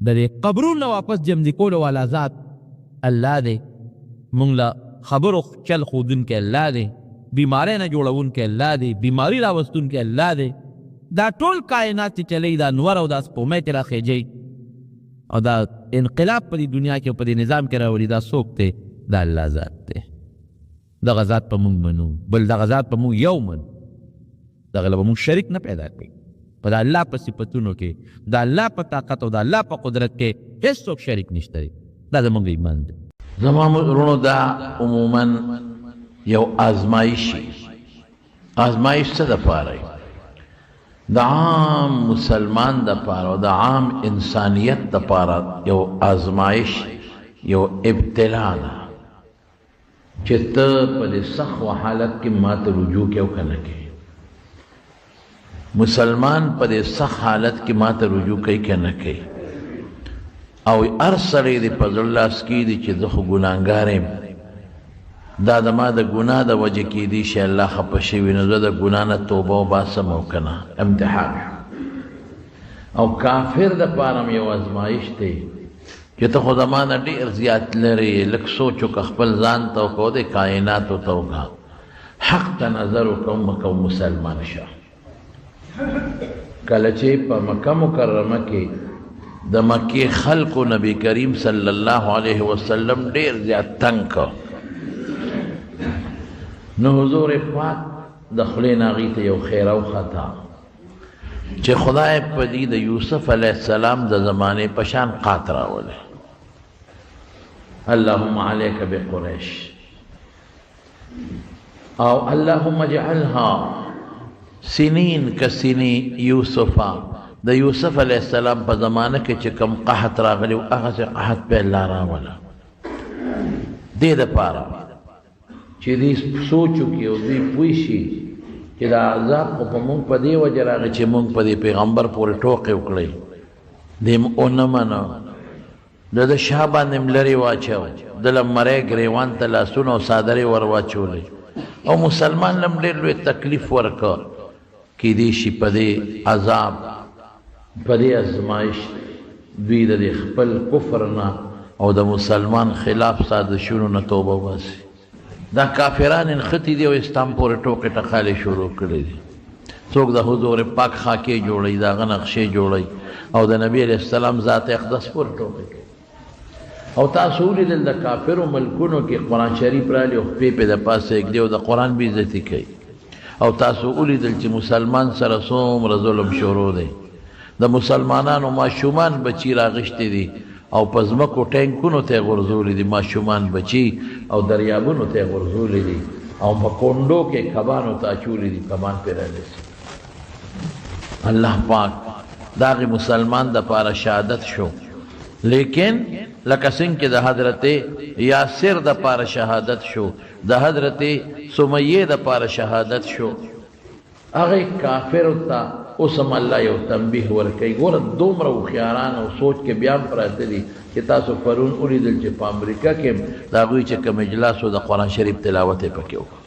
د دې قبرونه واپس جمدي کولو والا ذات الله دی، مونږ له خبرو چل ښودونکی الله دی، بیماری نه جوړونکی الله دی، بیماری راوستونکی الله دی. دا ټول کائنات چې چلی دا نور او دا سپومۍ چې راخیجئ او دا انقلاب په دې دنیا کې او په دې نظام کې راولي دا څوک دی؟ دا الله ذات دی. دغه ذات په مونږ منو، بل دغه ذات په مونږ یو منو، دغه له به مونږ شریک نه پیدا کړي. په د الله په صفتونو کې د الله په طاقت او د الله په قدرت کې هېڅوک شریک نشته دی. دا زموږ ایمان دی. زما ورونو دا عموما یو آزمایشي آزمایش څه دپاره د عام مسلمان دپاره او د عام انسانیت دپاره یو آزمایش یو ابتلا ده چې ته په دې سخت حالت کې ما ته رجوع کې او که نه کوې. مسلمان په دې سخت حالت کې ما ته رجوع کوي که نه کوي. او هر سړی دې په زړه لاس کېږدي چې زه خو ګناهګار یم، دا د ما د ګناه د وجې کېدی شي الله خفه شوي، نو زه د ګناه نه توبه وباسم او که نه. امتحان او کافر دپاره هم یو ازمایش دی چې ته خو زما نه ډېر زیات لرې، لږ سوچ وکړه خپل ځان ته وکړه، د کائناتو ته وکړه، حق ته نظر وکړه، مکه مسلمان شه. کله چې په مکه مکرمه کې د مکې خلقو نبی کریم صلی الله علیه وسلم ډېر زیات تنګ کړ، نو حضور پاک د خولې نه هغوی ته یو خیره وخته چې خدای په دې د یوسف علیه السلام د زمانې په شان قات راولی. اللهم علیک بقریش او اللهم اجعلها سنین کسنی یوسفا. د یوسف علیه السلام په زمانه کې چې کوم قحط راغلی و هغسې قحط په الله راوله. دې دپاره چې دوی سوچ وکړي او دوی پوه شي چې دا عذاب خو په مونږ په دې وجه راغی چې مونږ په دې پیغمبر پورې ټوقې وکړئ، دې م ونه منه، د شا باندې م لرې واچو، د له مری ګریوان ته لاسونه او څادرې ور واچولې او مسلمان له م ډېر لوی تکلیف ورکړه. کیدای شي په دې عذاب په دې ازمایش دوی د خپل کفر نه او د مسلمان خلاف سازشونو نه توبه وباسي. دا کافران انختی دی او اسلام پورې ټوکې ټقالې شروع کړي دي. څوک د حضور پاک خاکې جوړوي، د هغه نقشې جوړوي او د نبي علیه السلام ذات اقدس پورې ټوکې کوي. او تاسو ولیدل د کافرو ملکونو کې قرآن شریف راغلی او خپې پې د پاسه ایږدي او د قرآن بې عزتي کوي. او تاسو ولیدل چې مسلمان سره څومره ظلم شروع دی. د مسلمانانو ماشومان بچي راغشتي دي او په ځمکو ټینکونو ته یې غورځولي دي، ماشومان بچي او دریابونو ته یې غورځولي دي او په کونډو کې کبانو ته اچولي دي، کبان پرې رانیسي. الله پاک د هغې مسلمان دپاره شهادت شو، لیکن لکه څنګه چې د حضرت یاسر دپاره شهادت شو، د حضرت سمیې دپاره شهادت شو، هغې کافرو ته اوس هم الله یو تنبیه ورکوي. ګوره دومره هوښیاران او سوچ کې بیا هم پراته دي چې تاسو پرون ولیدل چې په امریکا کې د هغوی چې کوم اجلاس و د قرآن شریف تلاوت یې پکې وکړ.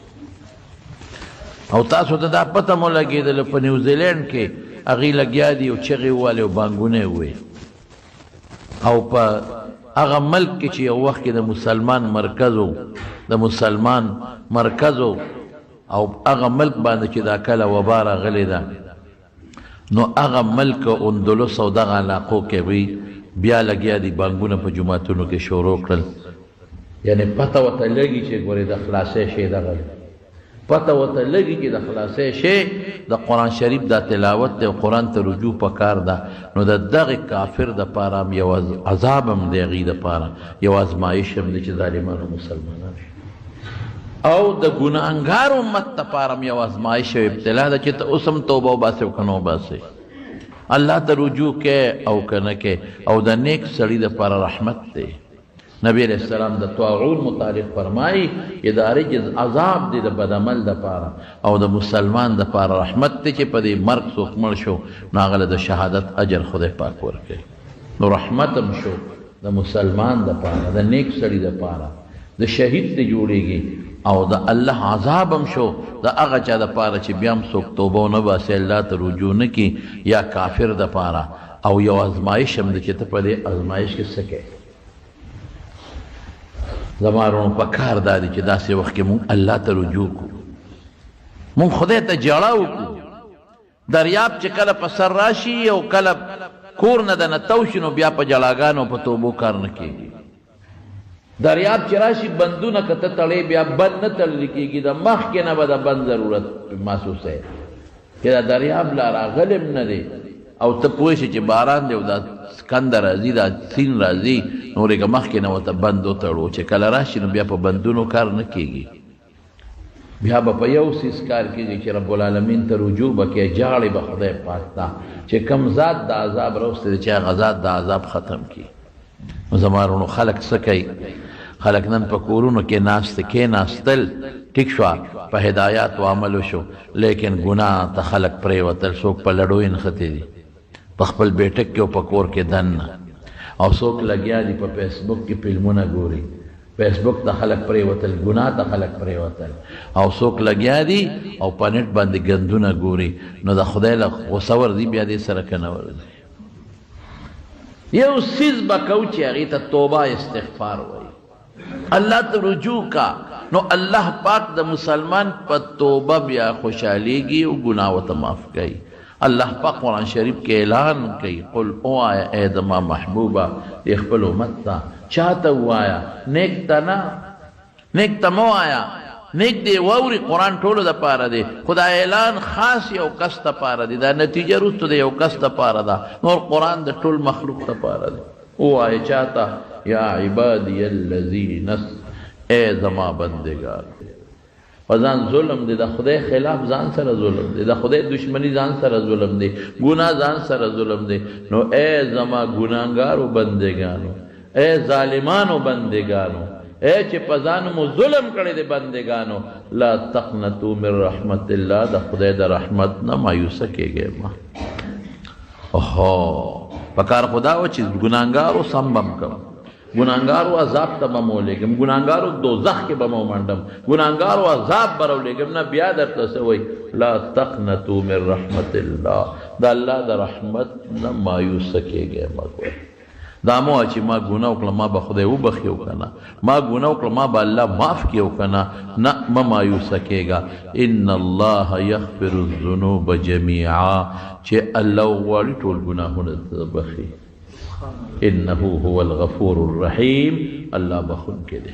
او تاسو ته دا پته مو لګېدله په نیوزیلینډ کې هغوی لګیا دي او چغې ووالې او بانګونه یې وویل. او په هغه ملک کې چې یو وخت کې د مسلمان مرکز و او هغه ملک باندې چې دا کله وبا راغلې ده، نو هغه ملک اندلس او دغه علاقو کې وی بیا لګیا دي بانګونه په جوماتونو کې شروع کړل. یعنې پته ورته لګي چې ګورې د خلاصۍ شی دغه پته ورته لګي چې د خلاصۍ شی د قرآن شریف دا تلاوت دی او قرآن ته رجوع پکار ده. نو د دغې کافر دپاره هم یو عذاب هم دی، هغې دپاره یو ازمایش هم دی چې ظالمانو مسلمانان شي. او د ګناهګار امت دپاره هم یو ازمایش او ابتلا ده چې ته اوس هم توبه وباسې او که نه وباسې، الله ته رجوع کې او که نه کې. او د نیک سړي دپاره رحمت دی. نبی علیہ السلام د طاعون متعلق فرمایي ادارې عذاب دی د بدعمل دپاره او د مسلمان دپاره رحمت دی چې په دې مرګ څوک مړ شو نو هغه له د شهادت اجر خدای پاک ورکوي. نو رحمتم شو د مسلمان د پاره، د نیک سړي د پاره، د شهید ته جوړیږي، او د الله عذاب هم شو د هغه چا د پاره چې بیا هم څوک توبه ونه باسي، الله ته رجوع نه کي، یا کافر د پاره. او یو ازمایش هم ده چې ته په دې ازمایش کې څه کوې. زما وروڼو په کار دا دی چې داسې وخت کې مونږ الله ته رجوع کړو، مونږ خدای ته ژړا وکړو. دریاب چې کله په سر راشي او کله کور نه دننه تو شي نو بیا په ژړاګانو په توبو کار نه کېږي. دریاب چې راشي بندونه که ته تړې بیا بند نه تړلی کېږي، د مخکې نه به د بند ضرورت محسوسوې چې دا دریاب لا راغلی هم نه دی، او ته پوه شې چې باران دی او دا کنده راځي، دا سین راځي، نو ورېږه مخکې نه ورته بند وتړو، چې کله راشي نو بیا په بندونو کار نه کېږي. بیا به په یو څیز کار کېږي چې رب العالمین ته رجوع به کې جاړې به خدای پاک ته چې کم ذات د عذاب راوستی دی چې هغه ذات د عذاب ختم کړي. نو زما وروڼو خلک څه کوي؟ خلک نن په کورونو کې ناست کېناستل ټیک شوه، په هدایات و عمل وشو، لیکن ګناه ته خلک پرېوتل. څوک په لډو یې نښتې دي په خپل بیټک کې او په کور کې دننه، او څوک لګیا دي په فیسبوک کې فلمونه ګوري. فیسبوک ته خلک پرېوتل، ګناه ته خلک پرېوتل، او څوک لګیا دي او په نېټ باندې ګندونه ګوري. نو د خدای له غوسه ورځي بیا دې سره که نه ورځي. یو څیز به کوو چې هغې ته توبه استغفار وایي، الله ته رجوع کا، نو الله پاک د مسلمان په توبه بیا خوشحالیږي او ګناه ورته معاف کوي. الله پاک قرآن شریف کې اعلان کوي، قل اوایا ای زما محبوبه د خپل امت ته، چاته ووایا؟ نیک ته نه، نیک ته مه وایه، نیک دی واوري قرآن ټولو دپاره دی، خو دا اعلان خاص یو کس دپاره دی، دا نتیجه وروسته د یو کس دپاره ده، نور قرآن د ټول مخلوق دپاره دی. ووایه چاته؟ یا عبادی الذین ای زما بندگان. په ځان ظلم دی، د خدای خلاف ځان سره ظلم دی، د خدای دشمنی ځان سره ظلم دی، ګناه ځان سره ظلم دی. نو ای زما ګناهګارو بندگانو، ای ظالمانو بندگانو، اے چې په ځان مو ظلم کړی دی بندگانو، لا تقنطوا من رحمت الله، د خدای د رحمت نه مایوسه کېږئ مه. اوهو پکار خدا و چې ګناهګارو سم بم کوم، ګناهګارو عذاب ته به مو لېږم، ګناهګارو دوزخ کې به مو منډم، ګناهګارو عذاب به راولېږم. نه بیا درته څه وایي؟ لا تقنطوا من رحمت الله، د الله د رحمت نه مایوسه کېږئ مه. دا مو چې ما ګناه وکړه ما به خدای وبخي او که نه، ما ګناه وکړه ما به الله معاف کړي او که نه، نه مه مایوسه کېږه. ان الله یغفر الذنوب جمیعا، چې الله وغواړي ټول ګناهونه ته بخي. انه هو الغفور الرحیم، الله بخونکی دی.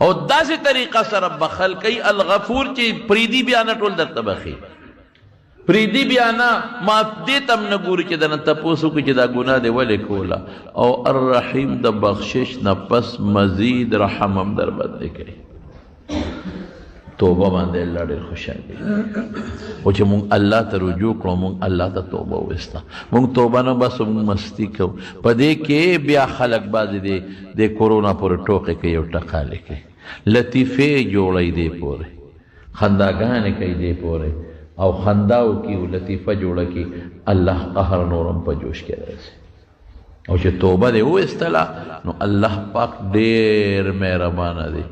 او داسې طریقه سره بخل کوي الغفور چې پریدي بیا نه ټول درته بخي، پریدي بیا نه معاف دې تم نه ګوري چې دنه تپوس وکړي چې دا ګناه دې ولې کوله. او الرحیم د بخشش نه پس مزید رحم هم در باندې کوي. توبه باندې الله ډېر خوشحالي، خو چې مونږ الله ته رجوع کړو، مونږ الله ته توبه وویسته، مونږ توبه نه بس مونږ مستی کوو. په دې کې بیا خلک بعضې د کورونا پورې ټوقې کوي او ټقالې کوي، لطیفې جوړوي دې پورې، خنداګانې کوي دې پورې، او خنداو کی او لطیفه جوړه کی. الله قهر نورم په جوش کې راځي. او چې توبه دې وایستله نو الله پاک ډېر مهربانه دی.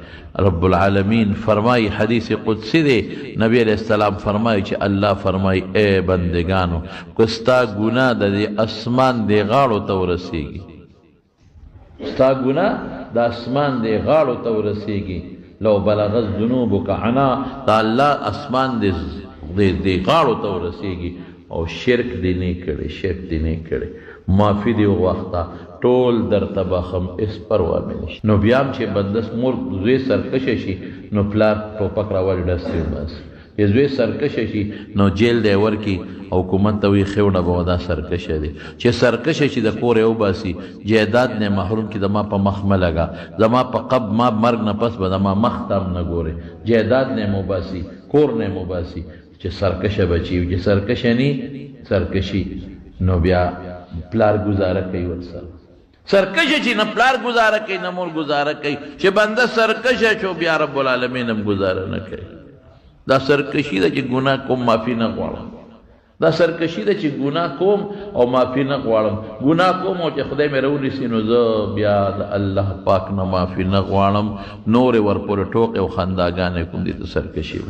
رب العالمین فرمایي، حدیث قدسی دی، نبی علیہ السلام فرمایي چې الله فرمایي اے بندگانو که ستا ګناه د دې اسمان دې غاړو ته ورسېږي، ستا ګناه د اسمان دې غاړو ته ورسېږي، لو بلغت ذنوبک عنا، دا الله اسمان دې غاړو ته ورسېږي، او شرک دې نه کړی، شرک دې نه کړی، معافي دې وغوښته، ټول درته بخم، هېڅ پروا مې نشته. نو بیا هم چې بندس مور زوی سرکشه شي نو پلار ټوپک راولي ډسې وباسي، چې زوی سرکشه شي نو جیل دی ورکړي، او حکومت ته وایي خېونه به دا سرکشه دی. چې سرکشه شي د کور یې وباسي، جایداد نه محروم کړي، زما په مخ مه لګه، زما په قب ما مرګ نه پس به زما مخ ته هم نه ګورې، جایداد نه یې وباسي، کور نه یې وباسي. چې سرکشه بچي وي، چې سرکشه نی سرکشي، نو بیا پلار گزاره کوي ورسره. سرکشه چې نه پلار گزاره کوي نه مور گزاره کوي، چې بنده سرکشه شو بیا رب العالمین هم گزاره نه کوي. دا سرکشي ده چې ګناه کوم معافي نه غواړم، دا سرکشي ده چې ګناه کوم او معافي نه غواړم ګناه کوم او چې خدای مې راونیسي نو زه بیا د الله پاک نه معافي نه غواړم نورې ورپورې ټوقې او خنداګانې کوم دي ته سرکشي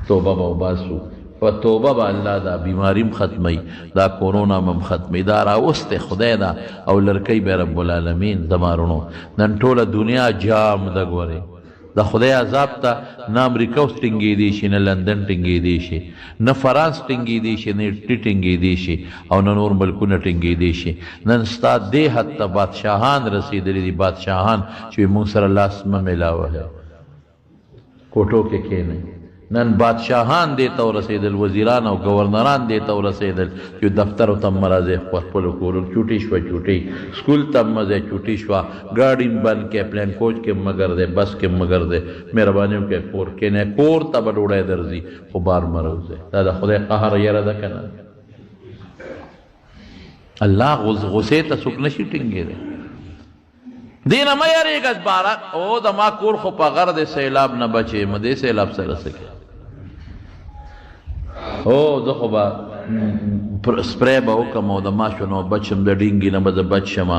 توبه به وباسو په توبه به الله دا بیماریم ختمی دا کورونا هم ختمی دا راوستی خدای دا او لرکی به رب العالمین زمارونو نن ټوله دنیا جام ده ګورې د خدای عذاب ته نه امریکا اوس ټینګېدی شي نه لندن ټینګېدی شي نه فرانس ټینګېدی شي نه اټلي ټینګېدی شي او نه نور ملکونه ټینګېدی شي نن ستا دې حد ته بادشاهان رسېدلي دي بادشاهان چې موږ سره لاس مه میلاوه کوټو کې کښېنئ نن بادشاهان دې ته ورسېدل وزیران او گورنران دې ته ورسېدل چې دفترو ته هم راځئ په خپلو کورو چوټي شوه چوټي سکول ته هم مه ځئ چوټي شوه ګاډي هم بند کړئ پلین کوچ کې هم مه ګرځئ بس کې هم مه ګرځئ مهرباني وکړئ کور کښېنئ کور ته به ډوډۍ درځي خو بار مه راوځئ دا د خدای قهر یره ده که نه الله غصې ته څوک نشي ټینګېدی دینه مه یارېږه بارک او زما کور خو په غر د سیلاب نه بچې مه دې سیلاب سره څه کوې او زه خو به سپری به وکړم او د ماشو نه بچ شم د ډینګي نه به زه بچ شم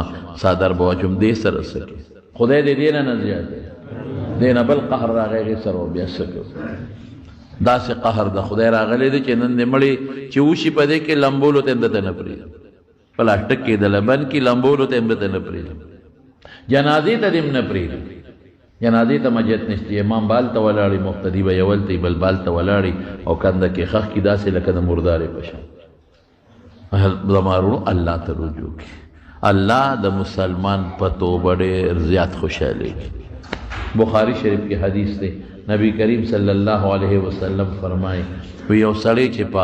څادر به واچوم دې سره څه کوې خدای دې دې نه زیات دې نه بل قهر راغی هغې سره بیا څه کوو داسې قهر د خدای راغلی دی چې نن دې مړې چې وشي په دې کې لمبولو ته هم دته نه پرېږدم پلاسټک کې د لبن کې لمبولو ته هم دته نه پرېږدم جنازې ته دې هم نه پرېږدم جنازې ته مسجد نشته امام بال ته ولاړي مقتدي به یول ته بل بال ته ولاړي او کنده کې خخ کې داسې لکه د مردارې په شان زمارونو الله ته رجوع کړي الله د مسلمان په توبه ډېر زیات خوشحالېږي بخاري شریف کې حدیث دی نبی کریم صلی الله علیه وسلم فرمایي یو سړی چې په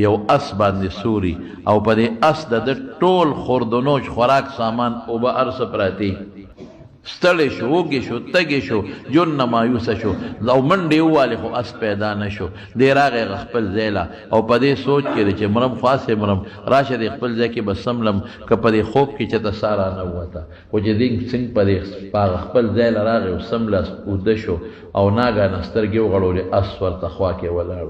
یو اس باندې سوري او په دې اس د ټول خوردنوش خوراک سامان اوبه هر څه پراته ستړی شو وږی شو تږی شو جون نه مایوسه شو او منډې ووالې خو اس پیدا نه شو دی راغی خپل ځای له او په دې سوچ کې دی چې مرم خاصې مرم راشه دی خپل ځای کې به سملم که په دې خوب کې چېته سا رانه ووته خو چې دی څنګ په دې خپل ځای له راغی او سمله اوده شو او ناګانه سترګې وغړولې اس ورته خوا کې ولاړ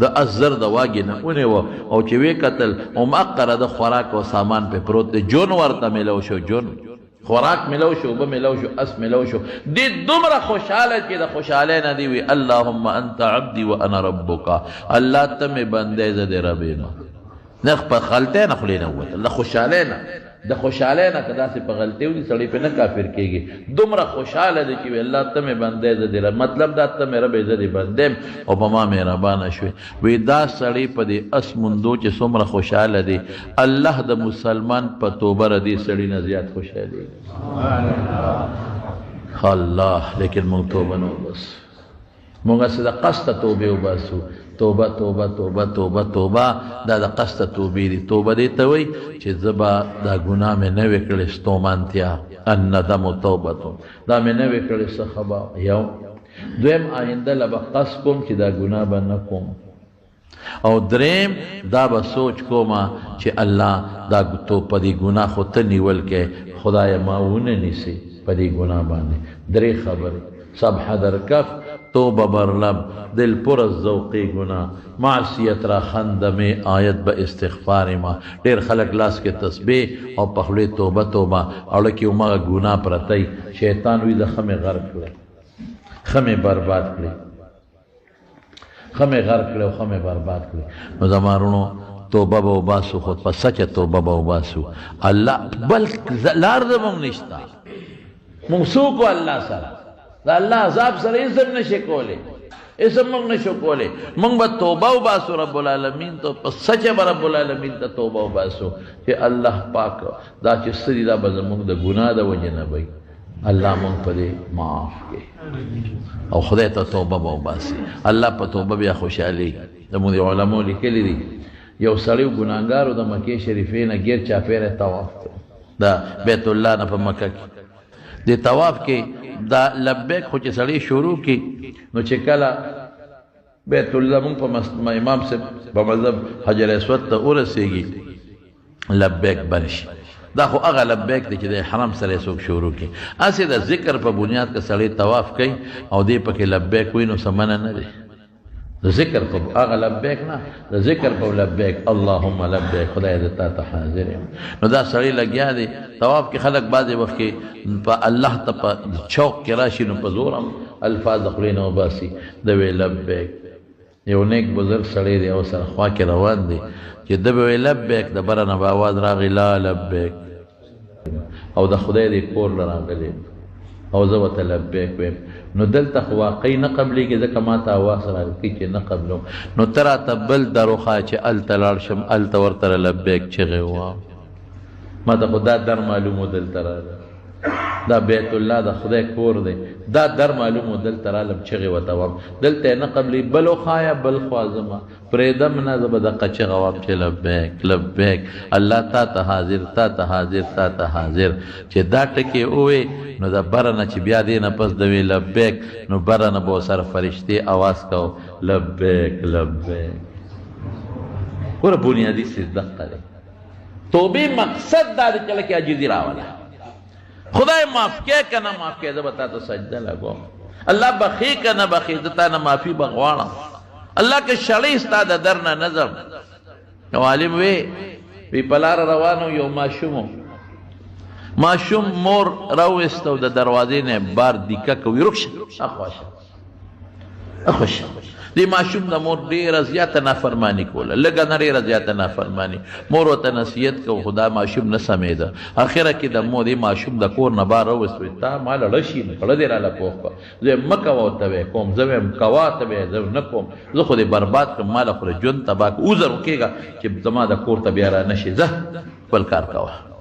د اس زر د واګې نه ونیوه او چې ویې کتل هماقره د خوراک او سامان پې پروت دی جون ورته میلو شو جون خوراک ملو شو اوبه ملو شو اس ملو شو دی دومره خوشحاله چې د خوشحالۍ نه دی وي اللهم انت عبدي وانا ربک الله ته مې بندی زه د رب یم نه په غلطۍ نه خولې نه ووتل د خوشحالۍ نه د خوشحالۍ نه که داسې په غلطۍ ولي سړی پې نه کافر کېږي دومره خوشحاله دی چې وي الله ته مې بندی زه د رب مطلب دا ته مې رب زه دې بندی او په ما مهربانه شوې وی دا سړی په دې اس موندو چې څومره خوشحاله دی الله د مسلمان په توبه ردې سړي نه زیات خوشحالېږي الله لیکن مونږ توبه نه وباسو مونږ هسې د قصده توبې وباسو توبه توبه توبه توبه توبه دا د قصده توبې دي توبه دې ته وایي چې زه به دا ګناه مې نه وې کړې ستومانتیا الندم توبه دا مې نه وې کړې څه خبه یو دویم آینده له به قصد کوم چې دا ګناه به نه کوم او دریم دا به سوچ کومه چې الله دا په دې ګناه خو ته نیول کې خدای ما ونه نیسي په دې ګناه باندې درې خبرې سبح در کف توبه برلب دل پر از ذوقی گناه معصیت را خندم آیت به استغفار ما ډیر خلک لاس کې تسبیح او په خولې توبه توبه او لکه عمره ګناه پرتی شیطان وی د خمه غرق کړي خمه برباد کړي خمه غرق کړي او خمه برباد کړي نو زمارونو توبه به وباسو خود په سچه توبه به وباسو الله بل لار زمونږ نشته مونږ څوک الله سره د الله عذاب سره اسم نشي کولی اسم مونږ نشو کولی مونږ به توبه وباسو رب العالمین ته په سچه به رب العالمین ته توبه وباسو چې الله پاک دا چې څه دي دا به زمونږ د ګناه د وجې نه وي الله مونږ په دې معاف کړي او خدای ته توبه به وباسي الله په توبه بیا خوشحالېږي زمونږ د علماو لیکلي دي یو سړی ګناهګارو د مکې شریفې نه ګیر چاپېره طواف د بیت الله نه په مکه کې د طواف کې دا لبیک خو چې سړی شروع کی نو چې کله بیت الله مونږ په امام صاحب په مذهب حجر اسود ته ورسېږي لبیک بنشي دا خو هغه لبیک دی چې د حرم سره څوک شروع کی هسې د ذکر په بنیاد کې سړی طواف کوي او دې پکې لبیک وي نو څه منع نه دی ذکر په هغه لبیک نه د ذکر په لبیک اللهم لبیک خدای دې تا ته حاضر یم نو دا سړی لګیا دی طواف کې خلک بعضې وخت کې په الله ته په چوک کې راشي نو په زور هم الفاظ د خولې نه وباسي د وی لبیک یو نیک بزرګ سړی دی او سره خوا کې روان دی چې د به وی لبیک د بره نه به اواز راغی لا لبیک او د خدای دې کور له راغلی او زه ورته لبیک ویم نو دلته خو واقعي نه قبلېږي ځکه ما ته اواز راکړي چې نه قبلوم نو ته راته بل دروخواه چې هلته لاړ شم هلته ورته لبیک چغې ووایم ما ته خو دا در معلوم و دلته راغله دا بیت الله د خدای کور دی دا در معلوم و دلته رالم چغې ورته وایم دلته یې نه قبلي بل وخایه بل خوا ځمه پرېږدم نه زه به دقه چغه وایم چې لبیک لبیک الله تا ته حاضر تا ته حاضر تا ته حاضر چې دا ټکې ووې نو د بره نه چې بیا دې نه پس د وی لبیک نو بره نه به ورسره فرشتې اواز کو لبیک لبیک ګوره بنیادي څیز دقه دی توبې مقصد دا دی چې لکه عاجزي راوله خدای معاف کې که نه معاف کې زه به تا ته سجده لګوم الله بخي که نه بخي زه تا نه معافي به غواړم الله که شړی ستا د در نه نظم نو عالم وی په لاره روانو یو ماشوم مور راویسته د دروازې نه بار دیکه کوي رکشه اخوشه دې ماشوم د مور ډېره زیاته نافرماني کوله لږه نه ډېره زیاته نافرماني مور ورته نصیحت کو خدا ماشوم نه سمېده اخره کې د مور دې ماشوم د کور نه بار راوست وی تا ما لړه شي کړه دې راله پوښ کړه زه مه کوه ورته وی کوم زه ویم کوه ته وی زه نه کوم زه خو دې برباد کړم ما له خو ژوند تباه کړ عذر وکېږه چې زما د کور ته بیا را نه شي ځه خپل کار کوه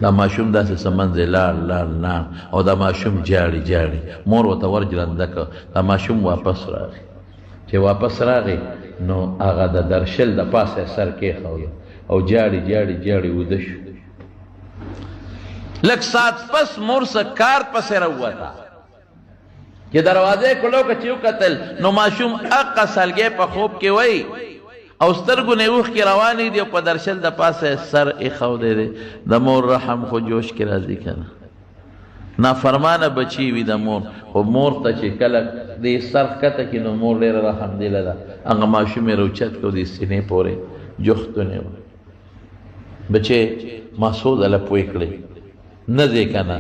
دا ماشوم داسې څه منځې لاړ او دا ماشوم جاړي مور ورته ورجلنده کړه دا ماشوم واپس راغی چې واپس راغی نو هغه د درشل د پاسه سر کېښوده او جاړي وده شو لږ ساعت پس مور څه کار پسې راووته چې دروازې کولو که چې وکتل نو ماشوم اقه سلګۍ په خوب کې وی او سترګو نه اوښکې روانې دي او په درشل د پاسه سر ایښودی دی د مور رحم خو جوش کې راځي که نه نافرمانه بچي وي د مور خو مور ته چې کله دې سر ښکته کړي نو مور ډېره رحمدله ده هغه ماشوم یې راوچت کړو د سینې پورې جوختونې وه بچې ما څو ځله پوه کړې نه ځې که نه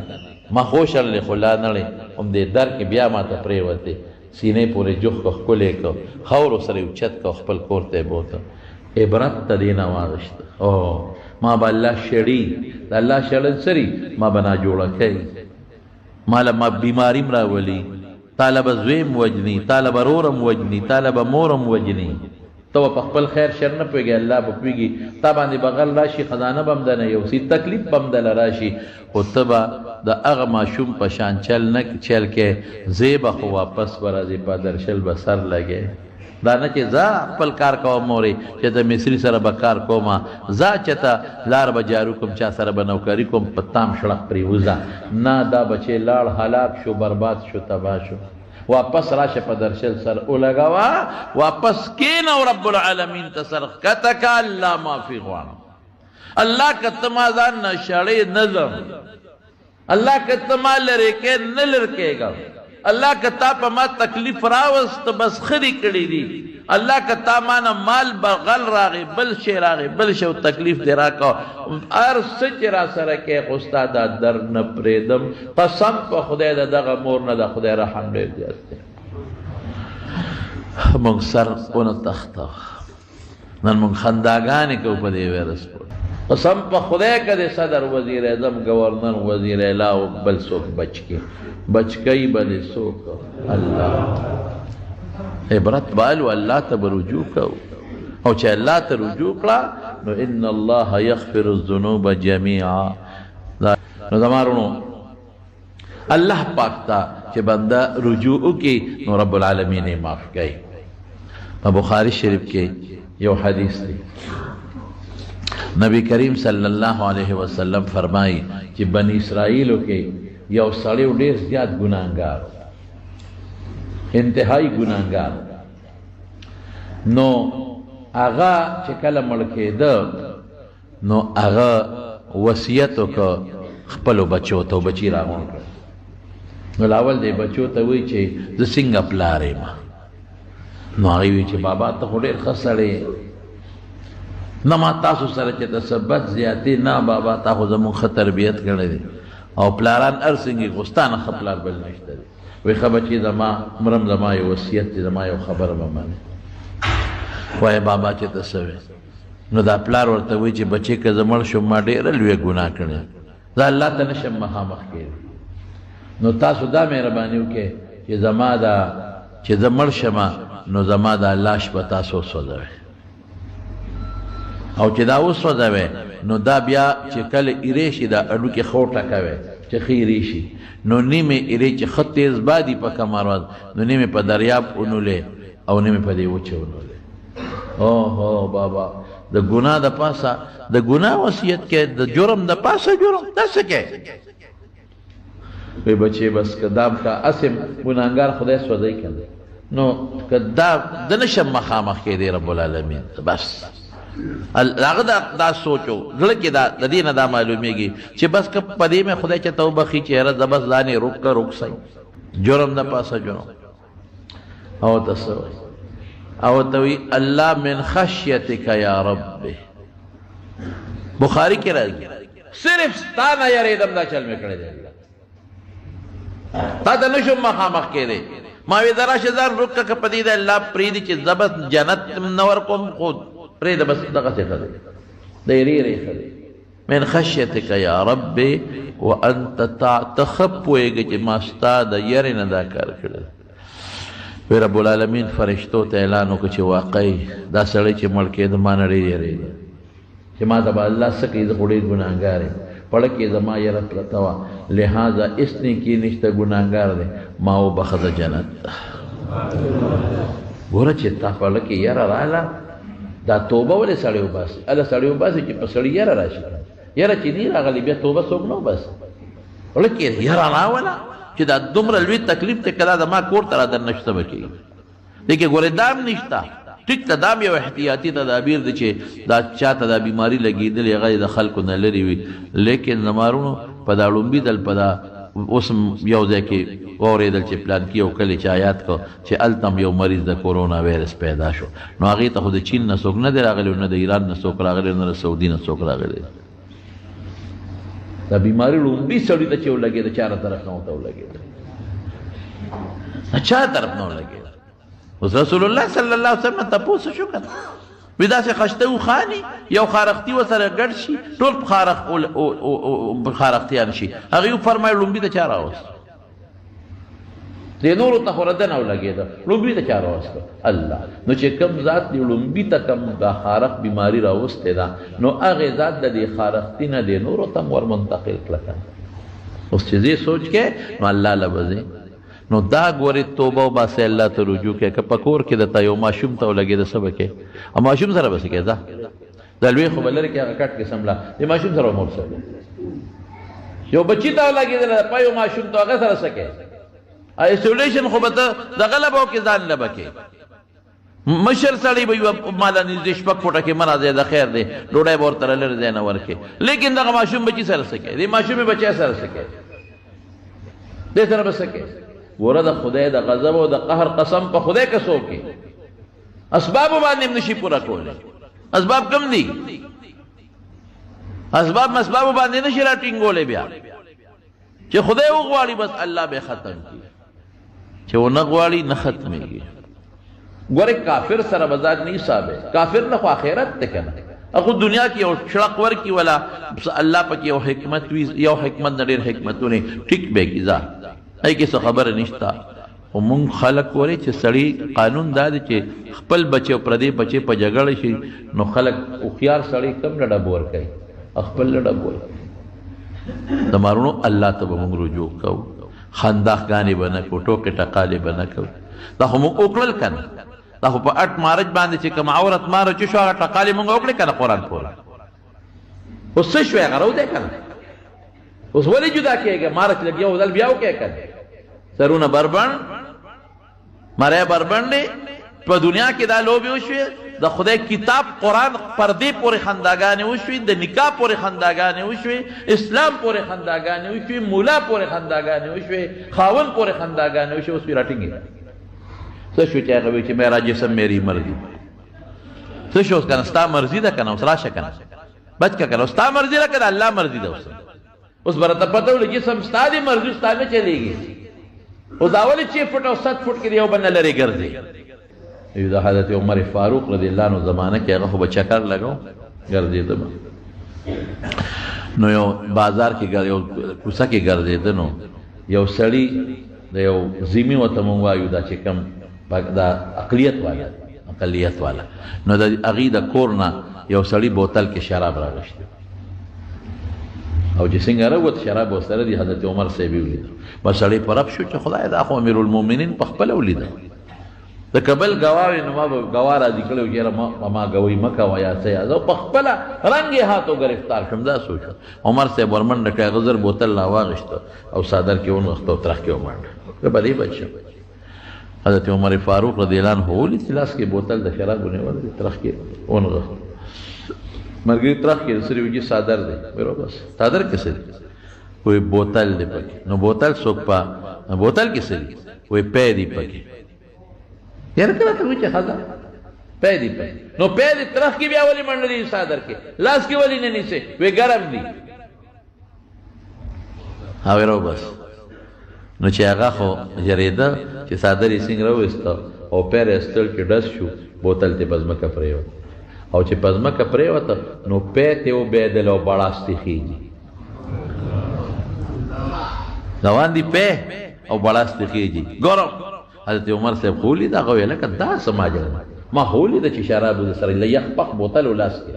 ما خوشحالې خو لا نړې هم دې در کې بیا ما ته پرېوتې سینې پورې جوخ کو ښکلی کو خاورو سره یې اوچت کو خپل کور ته یې بوته عبرت ته دې نه واغېسته او ما به الله شړي د الله شړل سري ما به ناجوړه کوي ماله ما بیماریم راولي تاله به زویم وجني تاله به رورم وجني تاله به مورم وجني ته به په خپل خیر شر نه پوهېږې الله به پوهېږي تا باندې به غل راشي خزانه به هم دنه یوسي تکلیف به هم دله راشي خو ته به د هغه ماشوم په شان چل کې زی به خو واپس به راځې په درشل به سر لګې دا نه چې ځه خپل کار کوه مورې چې د مصري سره به کار کومه ځه چې ته لار به جارو کوم چا سره به نوکري کوم په تام شړق پرېوځه نه دا بچې لاړ هلاک شو برباد شو تباه شو واپس راشه په درشل سر ولګوه واپس کېنه او رب العالمین ته سر ښکته که الله معافي غواړم الله که ته ما ځان نه شړې نظم الله که ته ما لرې کې نه لر کېږم الله که تا په ما تکلیف راوست بس خري کړي دي الله که تا ما نه مال بغل راغی بل شی راغی بل شی تکلیف دې راکړه هر څه چې را سره کې خو ستا دا در نه پرېږدم قسم په خدای د دغه مور نه د خدای رحم ډېر زیات دی موږ سر ونه تخته نن موږ خنداګانې کوو په دې ویرس پورې قسم په خدای که د صدر وزیر اعظم گورنر وزیر اعلی او بل څوک بچکی به دې څوک الله عبرت بالو الله ته به رجوع کوو او چې الله ته رجوع کړه نو ان الله یغفر الذنوب جمیعا نو زمارونو الله پاک ته چې بنده رجوع وکړي نو رب العالمین یې معاف کوي په بخاري شریف کې یو حدیث دی نبی کریم صلی الله علیه وسلم فرمایي چې بنی اسرائیلو کې یو سړی ډېر زیات ګناهګار انتهایی ګناهګار نو هغه چې کله مړ کېده نو هغه وصیت وکړ خپلو بچو ته بچي راغونډ کړ نو اول دی بچو ته وایي چې زه څنګه پلار یم نو هغې وی چې بابا ته خو ډېر ښه سړی نه ما تاسو سره چې د څه بد زیاتې نه بابا تا خو زمونږ ښه تربیت کړی دی او پلاران هر څنګه خو ستا نه ښه پلار بل نشته دی وایي ښه بچي زما مرم زما یو وصیت دی زما یو خبره به منې وایي بابا چې ته څه وې نو دا پلار ورته وایي چې بچې که زه مړ شم ما ډېره لویه ګناه کړې زه الله ته نشم مخامخ کېدی نو تاسو دا مهرباني وکړئ چې زما دا چې زه مړ شمه نو زما دا لاش به تاسو وسوځوئ او چې دا وسوځوئ نو دا بیا چې کله ایرې شي دا اډوکې ښه وټکوئ چې ښه ایرې شي نو نیمې ایرې چې ښه تیز بادي په کمر نو نیمې په دریاب ونولې او نیمې په دې وچه ونولې اوهو بابا د ګناه د پاسه د ګناه وصیت کې د جرم د پاسه جرم داسې کې وی بچې بس که دام کا اسم ګناهګار خدای سوځی کړي نو که دا د نشم مخامخ کېدی رب العالمین بس هغه دا سوچو زړه کې دا د دې نه دا معلومیږي چې بس که په دې مې خدای چې توبه خي چې زه بس ځانې روک صحیح جرم د پاسه جرم او ته او ته وی الله من خشیتک یا رب بخاری کې راځي صرف ستا نه یریدم دا چل مې کړی دی تا ته نشم مخامخ کېدی ما وی ذرا شزار رک که پدې د الله پریدي چې زبر جنت نور کوم خود پرې د بس دغه څه خدای د یری خدای من خشیتک یا رب وانت تخفوږي چې ما ستا د یری نه دا کار کړی وی رب العالمین فرشتو ته اعلان وکړ چې واقعي دا سړی چې مړ کېده ما نه ډېر یریږي چې ما ته به الله څه کوي زه خو ډېر ګناهګار یم پړه کې زما یره پرته وه لہذا اس نه کې نشته ګناهګار دی ما وبخه د جنت ګوره چې تا پړه کې یره راغله دا توبه ولې سړی وباسي الله سړی وباسي چې په سړي یره راشي یره چې نه راغلی بیا توبه څوک نه وباسي پړه کې یره راوله چې دا دومره لوی تکلیف ته کله د ما کور ته رادر نشته به کېږي دی کې ګورې دام نشته ټیک ته دام یو احتیاطي تدابیر دی چې دا چاته دا بیماري لګېدلې هغه د خلکو نه لرې وي لیکن زمارونو په دا ړومبي دل په دا اوس یو ځای کې واورېدل چې پلان کې یو کلی چې آیات کو چې هلته یو مریض د کورونا وایرس پیدا شو نو هغې ته خو د چین نه څوک نه دی راغلی نه د ایران نه څوک راغلی نه د سعودي نه څوک راغلی دا بیماری ړومبي سړي ته چې ولګېده چا طرف نه ورته ولګېده چا طرف نه ولګېده اوس رسول الله صلی الله علیه وسلم تپوس شو کنه وی داسې خشته وخاني یو خارښتي ورسره ګډ شي ټول خارښتیان شي هغې وفرمایل ړومبي ته چا راوست دې نورو ته خو رده نه ولګېده ړومبي ته چا راوسته الله نو چې کوم ذات دې ړومبي ته کوم دا خارښ بیماري راوستې ده نو هغې ذات د دې خارښتي نه دې نورو ته هم ور منتقل کړه اوس چې زه سوچ کې نو الله له به نو دا ګورې توبه وباسې الله ته رجوع کې که په کور کې درته یو ماشوم ته ولګېده څه به کې او ماشوم سره به څه کې ځه دا لوی خو به لرې کې هغه کټ کې سمله دې ماشوم سره به مور سره یو بچي ته ولګېدله په یو ماشوم ته هغه سره څه کې ایسولیشن خو به ته دغه له به وکې ځان له به کې مشر سړی به یوه ماله نږدې شپږ فوټه کې مه راځې د خیر دی ډوډۍ به ورته لرې ځای نه ورکې لیکن دغه ماشوم بچي سره څه کې دې ماشومې بچی سره څه کې دې سره به څه کې ګوره د خدای د غضب او د قهر قسم په خدای که څوک کې اسبابو باندې هم نشي پوره کولی اسباب کم دي اسباب مسبابو باندې نشي راټینګولی بیا چې خدای وغواړي بس الله به ختم کړي چې ونه غواړي نه ختمېږي ګوره کافر سره به ځان نه حسابې کافر نه خو آخرت دی که نه اخو دنیا کې یو شړق ورکړي ولا الله پکې یو حکمت وي یو حکمت نه ډېر حکمتونه ټیک به کړي ځه هغې کې څه خبره نشته خو مونږ خلک ګورې چې سړي قانون دا دی چې خپل بچې او پردې بچې په جګړه شي نو خلک هوښیار سړی کم نه ډب ورکوي خپل نه ډب ورکوي د مارونو الله ته به مونږ رجوع کوو خنداخګانې به نه کوو ټوکې ټقالې به نه کوو دا خو مونږ وکړل که نه دا خو په اټ مارج باندې چې کوم عورت ماره چې شو هغه ټقالې مونږ وکړې که نه قرآن پوره اوس څه شوی هغه راودی که نه اوس ولې جدا کېږه مارچ لګیا ودل بیا وکړې که نه سرونه بربند مری بربند دی په دنیا کې دا لوبې وشوې د خدای کتاب قرآن پردې پورې خنداګانې وشوې د نکاح پورې خنداګانې وشوې اسلام پورې خنداګانې وشوې مولا پورې خنداګانې وشوې خاون پورې خنداګانې وشوې اوس پې راټینګې څه شو چې هغه وایي چې میرا جسم میری مرضی څه شو اوس کنه ستا مرضي ده کنه اوس راشه کنه بچ که کنه اوس ستا مرضي ده کنه الله مرضي ده اوس به راته پته ولګي جسم ستا دی مرضي ستا نه چلېږي اوس دا ولې 6 فټ او 7 فټ کې د یو بل نه لرې ګرځي د حضرت عمر فاروق رضی الله عنه زمانه کې هغه خو به چکر لګاو ګرځېده نو یو بازار کې یو کوڅه کې ګرځېده نو یو سړي د یو ذمي ورته مونږ وایو دا چې کوم دا اقلیت والا نو د هغې د کور نه یو سړي بوتل کې شراب راغشته او چې څنګه راووت شراب ورسره دي حضرت عمر صاحب یې ولیده بس سړی په رب شو چې خدای دا خو امیر المؤمنین په خپله ولیده د کبل ګواه وي نو ما به ګواه راضي کړی و چې یاره ما ګوی مه کوه یا څه یا زه په خپله رنګ هاتو ګرفتار شم دا سوچ عمر صاحب ورمنډه کړی هغه زر بوتل راواغېسته او څادر کې ونغښته او ترخ کې ومنډه که به دې بچ شم حضرت عمر فاروق رضی الله عنه ولید چې لاس کې بوتل د شرابو نیول دی ترخ کې ونغښت ملګري ترخ کې سره وجي څادر دی ویرو بس څادر کې څه دی وایي بوتل دی پکې نو بوتل څوک بوتل کې څه دی وایي پی دی پکې یاره کله ته وایي چې ښځه پی دی پکې نو پی دی ترخ کې بیا ولې منډه دی څادر کې لاس کې ولې نه نیسې وایي ګرم دی ویرو بس نو چې هغه خو جریده چې څادر یې څنګه راوایسته او پیر یې ستل کې ډز شو بوتل ته په ځمکه پرېوت او چې په ځمکه پرېوته نو پی ته وبېدل او بړاستې خېږي روان دي پی او بړاستې خېږي ګورم حضرت عمر صاحب خو ولید هغه ویل لکه دا څه ماجرا ما خو ولیده چې شراب سره یخ پخ بوتل و لاس کې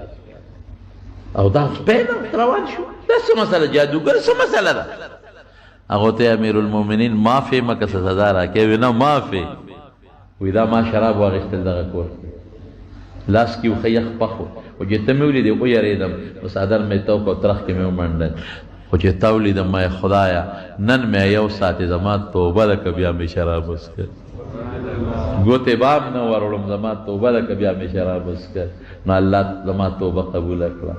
او دا پی روان شو دا څه مسله جادوګر څه مسله ده هغه ته امیر المؤمنین معافی مکه سزا راکې وی نه معافی وی دا ما شراب واغېستل دغه کور لاس کې وخه یخ پخو او چې ته مې ولیدې ویرېدم نو څادر مې تو کو ترخ کې مې ومنډل خو چې تا ولیدم ما خدایا نن مې یو ساعت زما توبه ده که بیا مې شراب وڅښه ګوتې باب نه وروړم زما توبه ده که بیا مې شراب وڅښه نو الله زما توبه قبوله کړه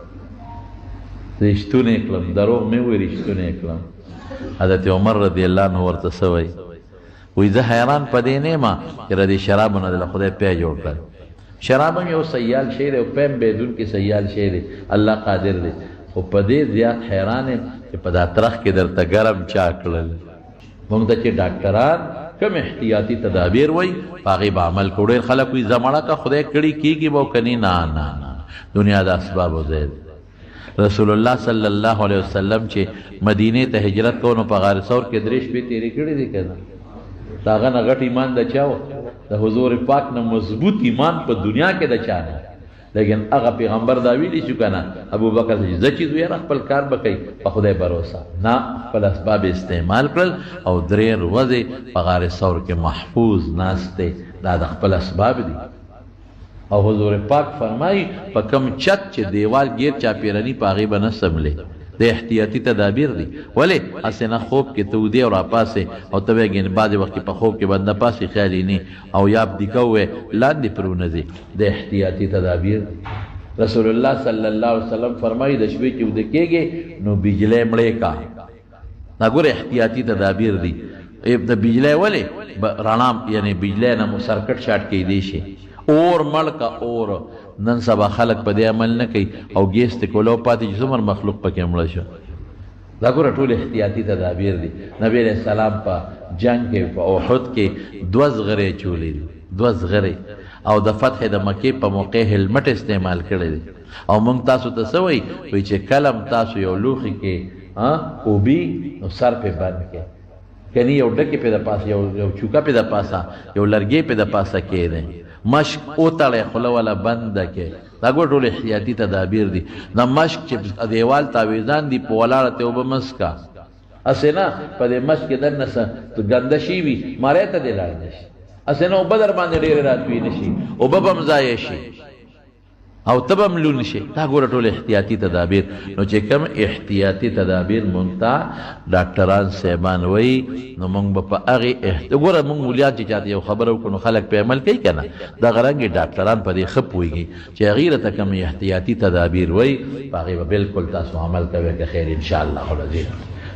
رښتونې کړم دروغ مې وویل رښتونې کړم حضرت عمر رضی الله عنه ورته څه وایي وایي زه حیران په دې نه یم چې د دې شرابو نه د خدای پی جوړ کړ شراب هم یو سیال شی دی او پیم بیدونکي سیال شی دی الله قادر دی خو په دې زیات حیران یم چې په دا ترخ کې درته ګرم چا کړل موږ ته چې ډاکټران کوم احتیاطي تدابیر وایي په هغې به عمل کوو ډېر خلک وایي زه مړه که خدای کړي کېږي به کني نه دنیا د اسبابو ځای دی رسول الله صلی الله علیه وسلم چې مدینې ته هجرت کوو نو په غار ثور کې 3 شپې تېرې کړې دي که نه د هغه نه غټ ایمان د چا و د حضور پاک نه مضبوط ایمان په دنیا کې د چا نه لیکن هغه پیغمبر دا ویلي شو که نه ابوبکر چې زه چې زوی یاره خپل کار به کوي په خدای بروسه نه خپل اسباب استعمال کړل او 3 ورځې په غار ثور کې محفوظ ناست دی دا د خپل اسباب دي او حضور پاک فرمایي په کم چت چې دیوال گیر چاپیرني په هغې به نه سملې د احتیاطي تدابیر دي ولې هسې نه خوب کې ته ودې او راپاسې او ته وایې ګینې بعضې وخت کې په خوب کې بنده پاسې خیال یې نه او یا بدیکه ووایې لاندې پرونه ځي د احتیاطي تدابیر دي رسول الله صلی الله علیه وسلم فرمایي د شپې چې وده کېږې نو بجلی مړې کا دا ګوره احتیاطي تدابیر دي د بجلی ولې رڼا یعنې بجلی نه مو سرکټ شاټ کیدی شي اور مړ کا اور نن سبا خلک په دې عمل نه کوي او ګیس ته کولو پاتې چې څومره مخلوق پکې مړه شو دا ګوره ټول احتیاطي تدابیر دي نبی علیہ السلام په جنگ کې په احد کې 2 زغرې چولې دي 2 زغرې او د فتح د مکې په موقع هلمټ استعمال کړی دی او موږ تاسو ته څه وایي چې کلم تاسو یو لوښي کې اوبي نو سر پې بند کړئ کني یو ډکې پې د پاسه یو چوکه پې د پاسه یو لرګی پې د پاسه کېدی مشک اوتړی خوله والا بنده کې دا ګوره ټول احتیاطي تدابیر دي دا مشک چې دیوال تاویزان دي په ولاړه ته اوبه مسکه هسې نه په دې مشک کې دننه څه ګنده شي وي ماری ته دې لاړ نه شي هسې نه اوبه در باندې ډېرې راتوي نه شي اوبه به هم ضایع شي او ته به هم لون شي دا ګوره ټول احتیاطي تدابیر نو چې کوم احتیاطي تدابیر مونږ ته ډاکټران صاحبان وایي نو مونږ به په هغې ګوره مونږ مولیان چې چاته یو خبره وکړو نو خلک پې عمل کوي که نه دغه رنګې ډاکټران په دې ښه پوهېږي چې هغې راته کوم احتیاطي تدابیر وایي په هغې به بلکل تاسو عمل کوئ که خیر انشاءالله العظیم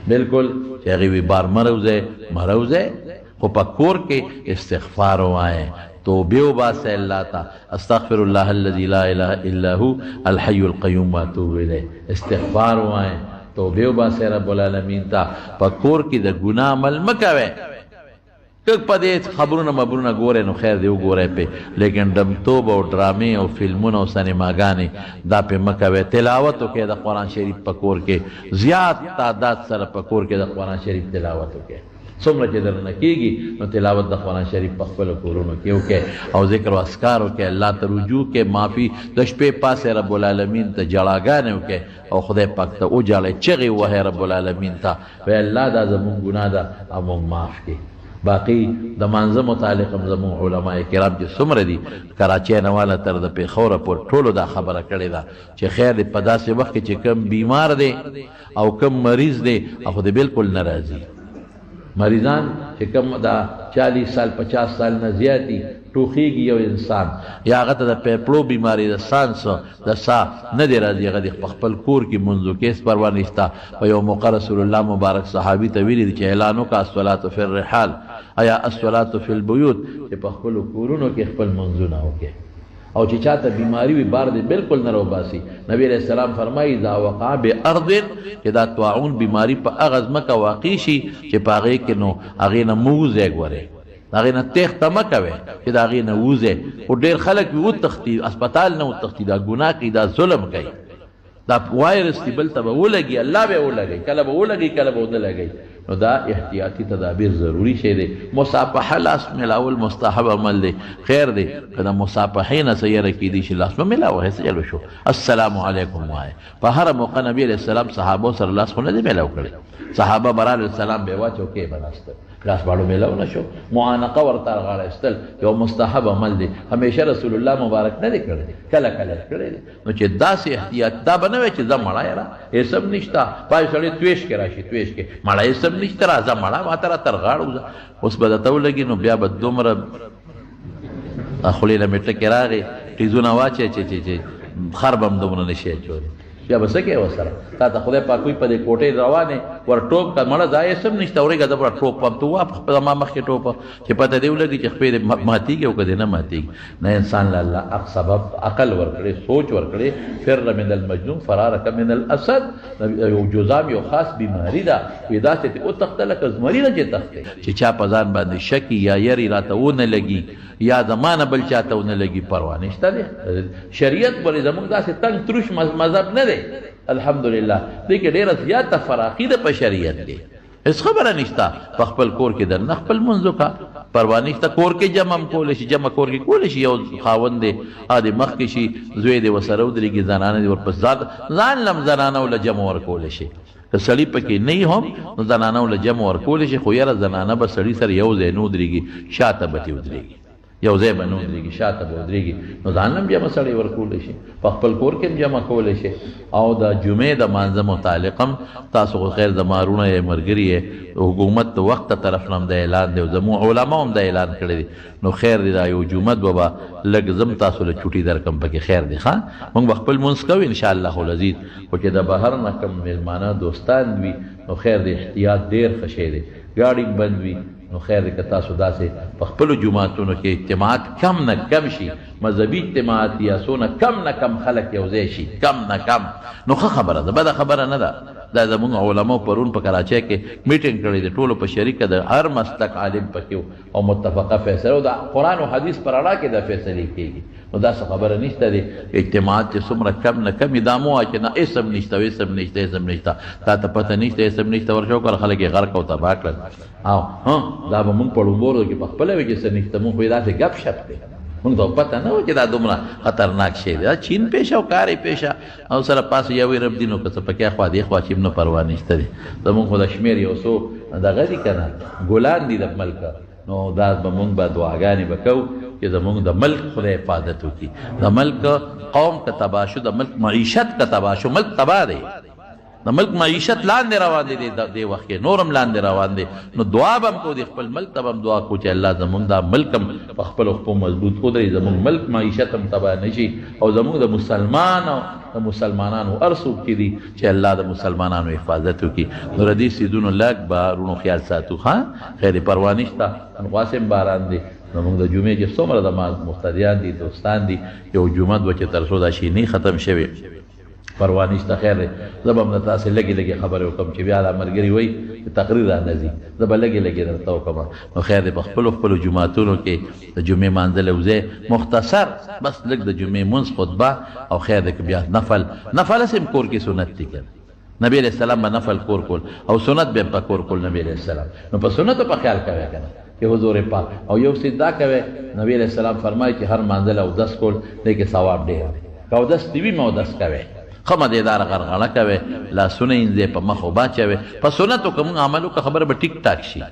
بلکل چې هغې وي بار مه روځئ خو په کور کې استغفار وایه توبه وباسه الله ته استغفر الله الذي لا اله الا هو الحي القيوم واتوب الیه استغفار وایه توبه وباسه رب العالمین ته په کور کې د ګناه عمل مکوي کک په دې خبرونه مبرونه ګوره نو خیر دی وګوره په لیکن دمتوب او ډرامې او فلمونه او سینماګانې دا په مکوي تلاوت وکړه د قرآن شریف په کور کې زیات تعداد سره په کور کې د قرآن شریف تلاوت وکړه څومره چې درنه کېږي نو تلاوت د قرآن شریف په خپلو کورونو کې وکړئ او ذکر و اذکار وکړئ الله ته رجوع کې معافي د شپې پاسې رب العالمین ته جړاګانې وکړئ او خدای پاک ته وجاړئ چغې ووهئ رب العالمین ته وایي الله دا زمونږ ګناه ده او موږ معاف کړي باقي د مانځه متعلق هم زمونږ علما کرام چې څومره دي کراچۍ نه والا تر د پېښوره پورې ټولو دا خبره کړې ده چې خیر دی په داسې وخت کې چې کم بیمار دی او کم مریض دی او خو بالکل نه راځي مریضان چې کم دا 40 سال 50 سال نه زیاتی ټوخیږي یو انسان یا هغه ته د پیپړو بیماری د سانس د سا نه دی راځي هغه د خپل کور کې منځو کې هېڅ پروا نشته په یو موقع رسول الله مبارک صحابي ته ویلي دي چې اعلان وکړه الصلاة فی الرحال ایا الصلاة فی البیوت چې په خپلو کورونو کې خپل منځونه وکړي او چې چاته بیماری وي بار دې بالکل نه روباسي نبی علیہ السلام فرمایي دا وقع بارض چې دا طاعون بیماری په هغه ځمکه واقع شي چې په هغې کې نو هغې نه موځئ ګورئ د هغې نه تېښته مه کوئ چې د هغې نه ووځئ خو ډېر خلک وي وتښتي اسپتال نه وتښتي دا ګناه کوي دا ظلم کوي دا وایرس دی بل ته به ولګي الله به ولګي کله به ولګي کله به ونه لګي نو دا احتیاطي تدابیر ضروری شی دی مصافحه لاس ملاول مستحب عمل دی خیر دی که د مصافحې نه څه یره کېدي چې لاس به ملاوه څه چلو شو السلام علیکم وایه په هره موقع نبي علیه السلام صحابو سره لاس خو نه دی میلاو کړی صحابه برار السلام به واچو کې به ناستل لاس باړو میلاو نه شو معانقه ورته غاړه ایستل یو مستحب عمل دی همیشه رسول الله مبارک نه دی کړی کله کله کړی دی نو چې داسې احتیاط دا به نه وی چې زه مړه یاره هېڅ هم نشته پای سړی تویش کې راشي تویش کې مړه هېڅ هم نشته راځه مړه ما ته را تر غاړه وځه اوس به درته ولګي نو بیا به دومره خولې نه مې ټکې راغې ټیزونه واچوې چې خر به هم دومره نه شي اچولی بیا به څه کوې ورسره تا ته خدای پاک وي په دې کوټې روانې ور ټوپ کړه مړه ځای یې هم نشته اورېږه زه به ټوپ هم ته ووایه زما مخکې ټوپه چې پته دې ولګي چې خپې دې ماتېږي او که دې نه ماتېږي نه انسان له الله سبب عقل ورکړې سوچ ورکړې فر من المجنون فرارک من الاسد یو جزام یو خاص بیماري ده وایي داسې ته وتښته لکه زمري نه چې تښتې چې چا په ځان باندې شکي یا یري راته ونه لګي یا زما نه بل چاته ونه لګي پروا نشته دی شریعت ولې زموږ داسې تنګ تروش مذهب نه دی الحمدلله دې کې ډېره زیاته فراقي ده په شریعت کې هېڅ خبره نشته په خپل کور کې دننه خپل منځ وکړه پروا نشته کور کې جمع هم کولی شي جمع کور کې کولی شي یو خاوند دی دې مخکې شي زوی دې ورسره ودرېږي زنانه دې ورپسې ځان لم زنانه وله جمع ورکولی شي که سړي پکې نه هم نو زنانه وله جمع ورکولی شي خو یاره زنانه به سړي سره یو ځای نه ودرېږي شاته به ترې ودرېږي یو ځای به نه ودرېږي شاته به ودرېږي نو ځان هم جمع سړی ورکولی شي په خپل کور کې هم جمع کولی شي او د جمعې د مانځه متعلق هم تاسو خو خیر زما وروڼه یې ملګري یې حکومت د وخت طرف نه هم د اعلان دی او زموږ علما هم د اعلان کړی دی نو خیر دی دا یو جومات به به لږ زم تاسو له چوټي درکم پکې خیر دی ښه موږ به خپل مونځ کوو انشاءالله العزیز خو چې د بهر نه کوم مېلمانه دوستان وي نو خیر دی احتیاط ډېر ښه شی دی ګاډي بند وي نو خیر دی که تاسو داسې په خپلو جوماتونو کې اجتماعات کم نه کم شي مذهبي اجتماعات یا څونه کم نه کم خلک یو ځای شي کم نه کم نو ښه خبره ده بده خبره نه ده دا زموږ علماو پرون په کراچۍ کې میټینګ کړی دی ټولو په شریکه د هر مسلک عالم پکې او متفقه فیصله او د قرآن او حدیث پر اړه کې دا فیصلې کېږي نو داسې خبره نشته دی اجتماعات چې څومره کم نه کم دا مو وایه چې نه اسم نشته اسم نشته اسم نشته تا ته پته نشته اسم نشته ورشه وکړه خلک یې غرق او تباه کړل او دا به مونږ په ړومبورو کې په خپله وي چې څه نشته مونږ خو یې داسې ګپ شپ دی مونږ ته پته نه وه چې دا دومره خطرناک شی دی دا چین پیشه او کاري پیشه او سره پاسه یوې رب دي نو که څه پکې اخوا دې خوا چې نه پروا نشته دی زمونږ خو د شمېر یو څو دغه دي که نه ګلان دي د ملکه نو دا به مونږ به دعاګانې به کوو چې زمونږ د ملک خدای حفاظت وکړي د ملک قوم که تباه شو د ملک معیشت که تباه شو ملک تباه دی د ملک معیشت لاندې روان دی دې وخت کې نورم لاندې روان دی نو دعا به هم کو د خپل ملک ته به هم دعا کو چې الله زمونږ دا ملک هم په خپلو خپو مضبوط ودرېږي زمونږ ملک معیشت هم تباه نه شي او زمونږ د مسلمانانو هر څوک چې دي چې الله د مسلمانانو حفاظت وکړي نو ردي سیدونو لږ به رونو خیال ساتو ښه خیر پروا نشته انخواسم باران دی نو موږ د جمعې چې څومره د مقتدیان دي دوستان دي یو جمعه دوه چې تر څو دا شي نه ختم شوي پروا نشته خیر دی زه به هم د تاسې لږې لږې خبرې وکړم چې بیا دا ملګري وایي چې تقریر رانه ځي زه به لږې لږې درته وکړم نو خیر دی په خپلو جوماتونو کې د جمعې مانځلی وځئ مختصر بس لږ د جمعې مونځ خطبه او خیر دی که بیا نفل هسې هم کور کې سنت دي که نبی علیہ السلام به نفل کور کول او سنت به په کور کول نبی علیہ السلام نو په سنتو په خیال کوئ که نه کہ حضور پاک او یو څه دا کوي نبی علیہ السلام فرمایي چې هر مانځل اودس کول دی کې ثواب ډېر دی که اودس دې وي اودس کوئ ښه مدېداره غرغړه کوئ لاسونه یې په مخ وباچوئ په سنتو که مونږ عمل وکړو خبره به ټیک ټاک شي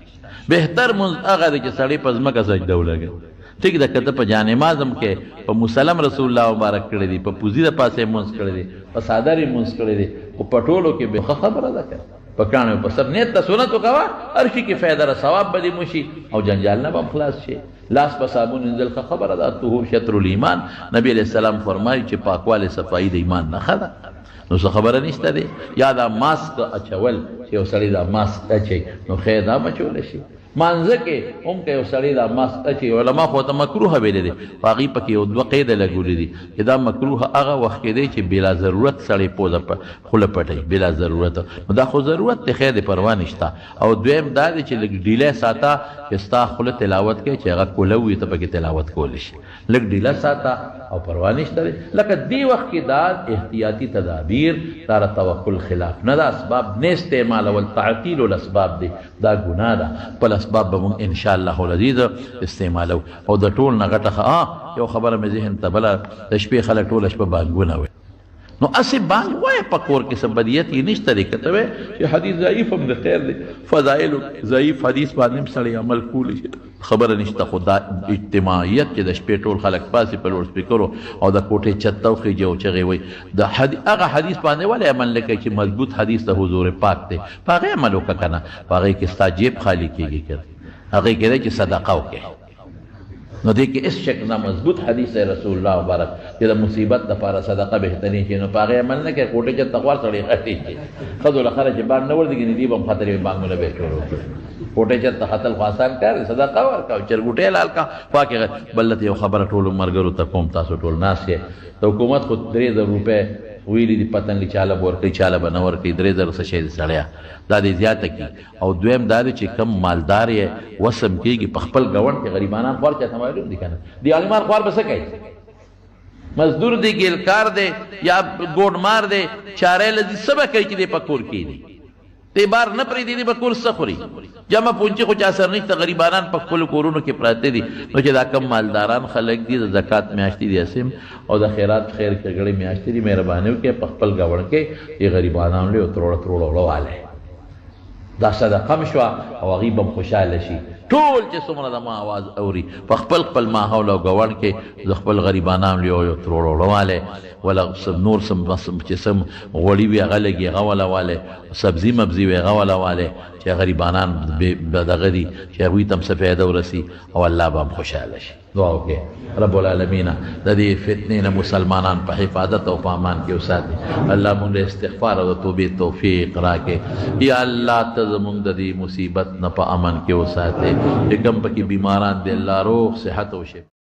بهتر مونځ هغه دی چې سړی په ځمکه سجده ولګوي ټیک ده که ته په جانماز هم کې په مسلم رسول الله مبارک کړی دی په پوزي د پاسه یې مونځ کړی دی په څادر یې مونځ کړی دی خو په ټولو کې به ښه خبره ده که په کاڼو په سر نیت ته سنت وکوه هر شي کې فایده ده ثواب به دې موشي او جنجال نه به هم خلاص شي لاس په صابون انزل ښه خبره ده طهور شطر الایمان نبی علیہ السلام فرمایي چې پاکوالی صفایي د ایمان نښه ده نو څه خبره نشته دی یا دا ماسک اچول چې یو سړی دا ماسک اچوي نو خیر دا اچولی شي مانځه کې هم که یو سړی دا ماسک اچوي علما خو ته مکروه ویلی دی خو هغوی پکې یو دوه قیده لګولي دي چې دا مکروه هغه وخت کې دی چې بلا ضرورت سړی پوزه خوله پټوي بلا ضرورت نو دا خو ضرورت دی خیر دی پروا نشته او دویم دا دی چې لږ ډیلی ساته چې ستا خوله تلاوت کوي چې هغه کوله وي ته پکې تلاوت کولی شي لږ ډیله ساته او پروا نشته دی لکه دې وخت کې دا احتیاطي تدابیر دا د توکل خلاف نه دا اسباب نه استعمالول تعطیل الاسباب دی دا ګناه ده خپل اسباب به مونږ انشاءالله العزیز استعمالو او د ټول نه غټه یو خبره مې ذهن ته بله د شپې خلک ټوله شپه بانګونه وایي نو اسې بانګ وایه په کور کې څه بدیت یې نشته دی که ته وایې چې حدیث ضعیف هم د خیر دی فضایلو ضعیف حدیث باندې هم سړی عمل کولی شي خبره نشته خو دا اجتماعیت چې د شپې ټول خلک پاسې په لوډ سپیکرو او د کوټې چت ته وخېږي او چغې وایي د هغه حدیث باندې ولې عمل نه کوي چې مضبوط حدیث د حضور پاک دی په هغې عمل وکړه که نه په هغې کې ستا جیب خالي کېږي که هغې کې دی چې صدقه وکړې نو دې کې هېڅ شک نه مضبوط حدیث دی رسول الله مبارک چې د مصیبت دپاره صدقه بهترین شي نو په هغې عمل نه کوي کوټې چت ته خوار سړی خطي شي ښځو له خره چې بانګ نه ورځي نو دې به هم خطرې بانګونه به یې شروع کړي کوټې چت ته ختل خو آسان کار دی صدقه ورکړه چرګوټی لال کا پاکې بلته یو خبره ټولو ملګرو ته کوم تاسو ټول ناست یې د حکومت خو 3000 روپۍ ویلي دي پتن لي چاله به ورکوي چاله به نه ورکوي 3000 څه شی دی سړیه دا دې زیاته کړي او دویم دا دی چې کم مالدار یې وسم کېږي په خپل ګاونډ کې غریبانان خوار چاته معلوم دي که نه دیوالمار خوار به څه کوي مزدور دی ګیلکار دی یا ګوډمار دی چارې لذي څه به کوي چې دی په کور کې دی دی بار نه پرېږدي دی به کور څه خوري جمع پونچې خو چا سر نشته غریبانان په خپلو کورونو کې پراته دي نو چې دا کم مالداران خلک دي د زکات میاشتې دي اسیم او د خیرات خیر ښېګړې میاشتې دي مهرباني وکړئ په خپل ګاونډ کې دې غریبانانو له تروړه تروړه والی دا صدقه م شوه او هغوی به هم خوشحاله شي ټول چې څومره د ما آواز اوري په خپل خپل ماحول او ګاونډ کې د خپل غریبانانو یو تروړه وړوالی ولا نور سم چې سم غوړي وي هغه لګي هغه ولوالی سبزي مبزي وي هغه ولوالی چې غریبانان دغه دي چې هغوی ته هم څه فایده ورسي او الله به هم خوشحاله شي دعا وکړئ رب العالمین د دې فتنې نه مسلمانان په حفاظت او په امان کې وساتي الله مونږ له استغفار او د توبې توفیق راکړي یا الله ته زمونږ د دې مصیبت نه په امن کې وساتي چې کوم پکې بیماران دي الله روغ صحت او شفا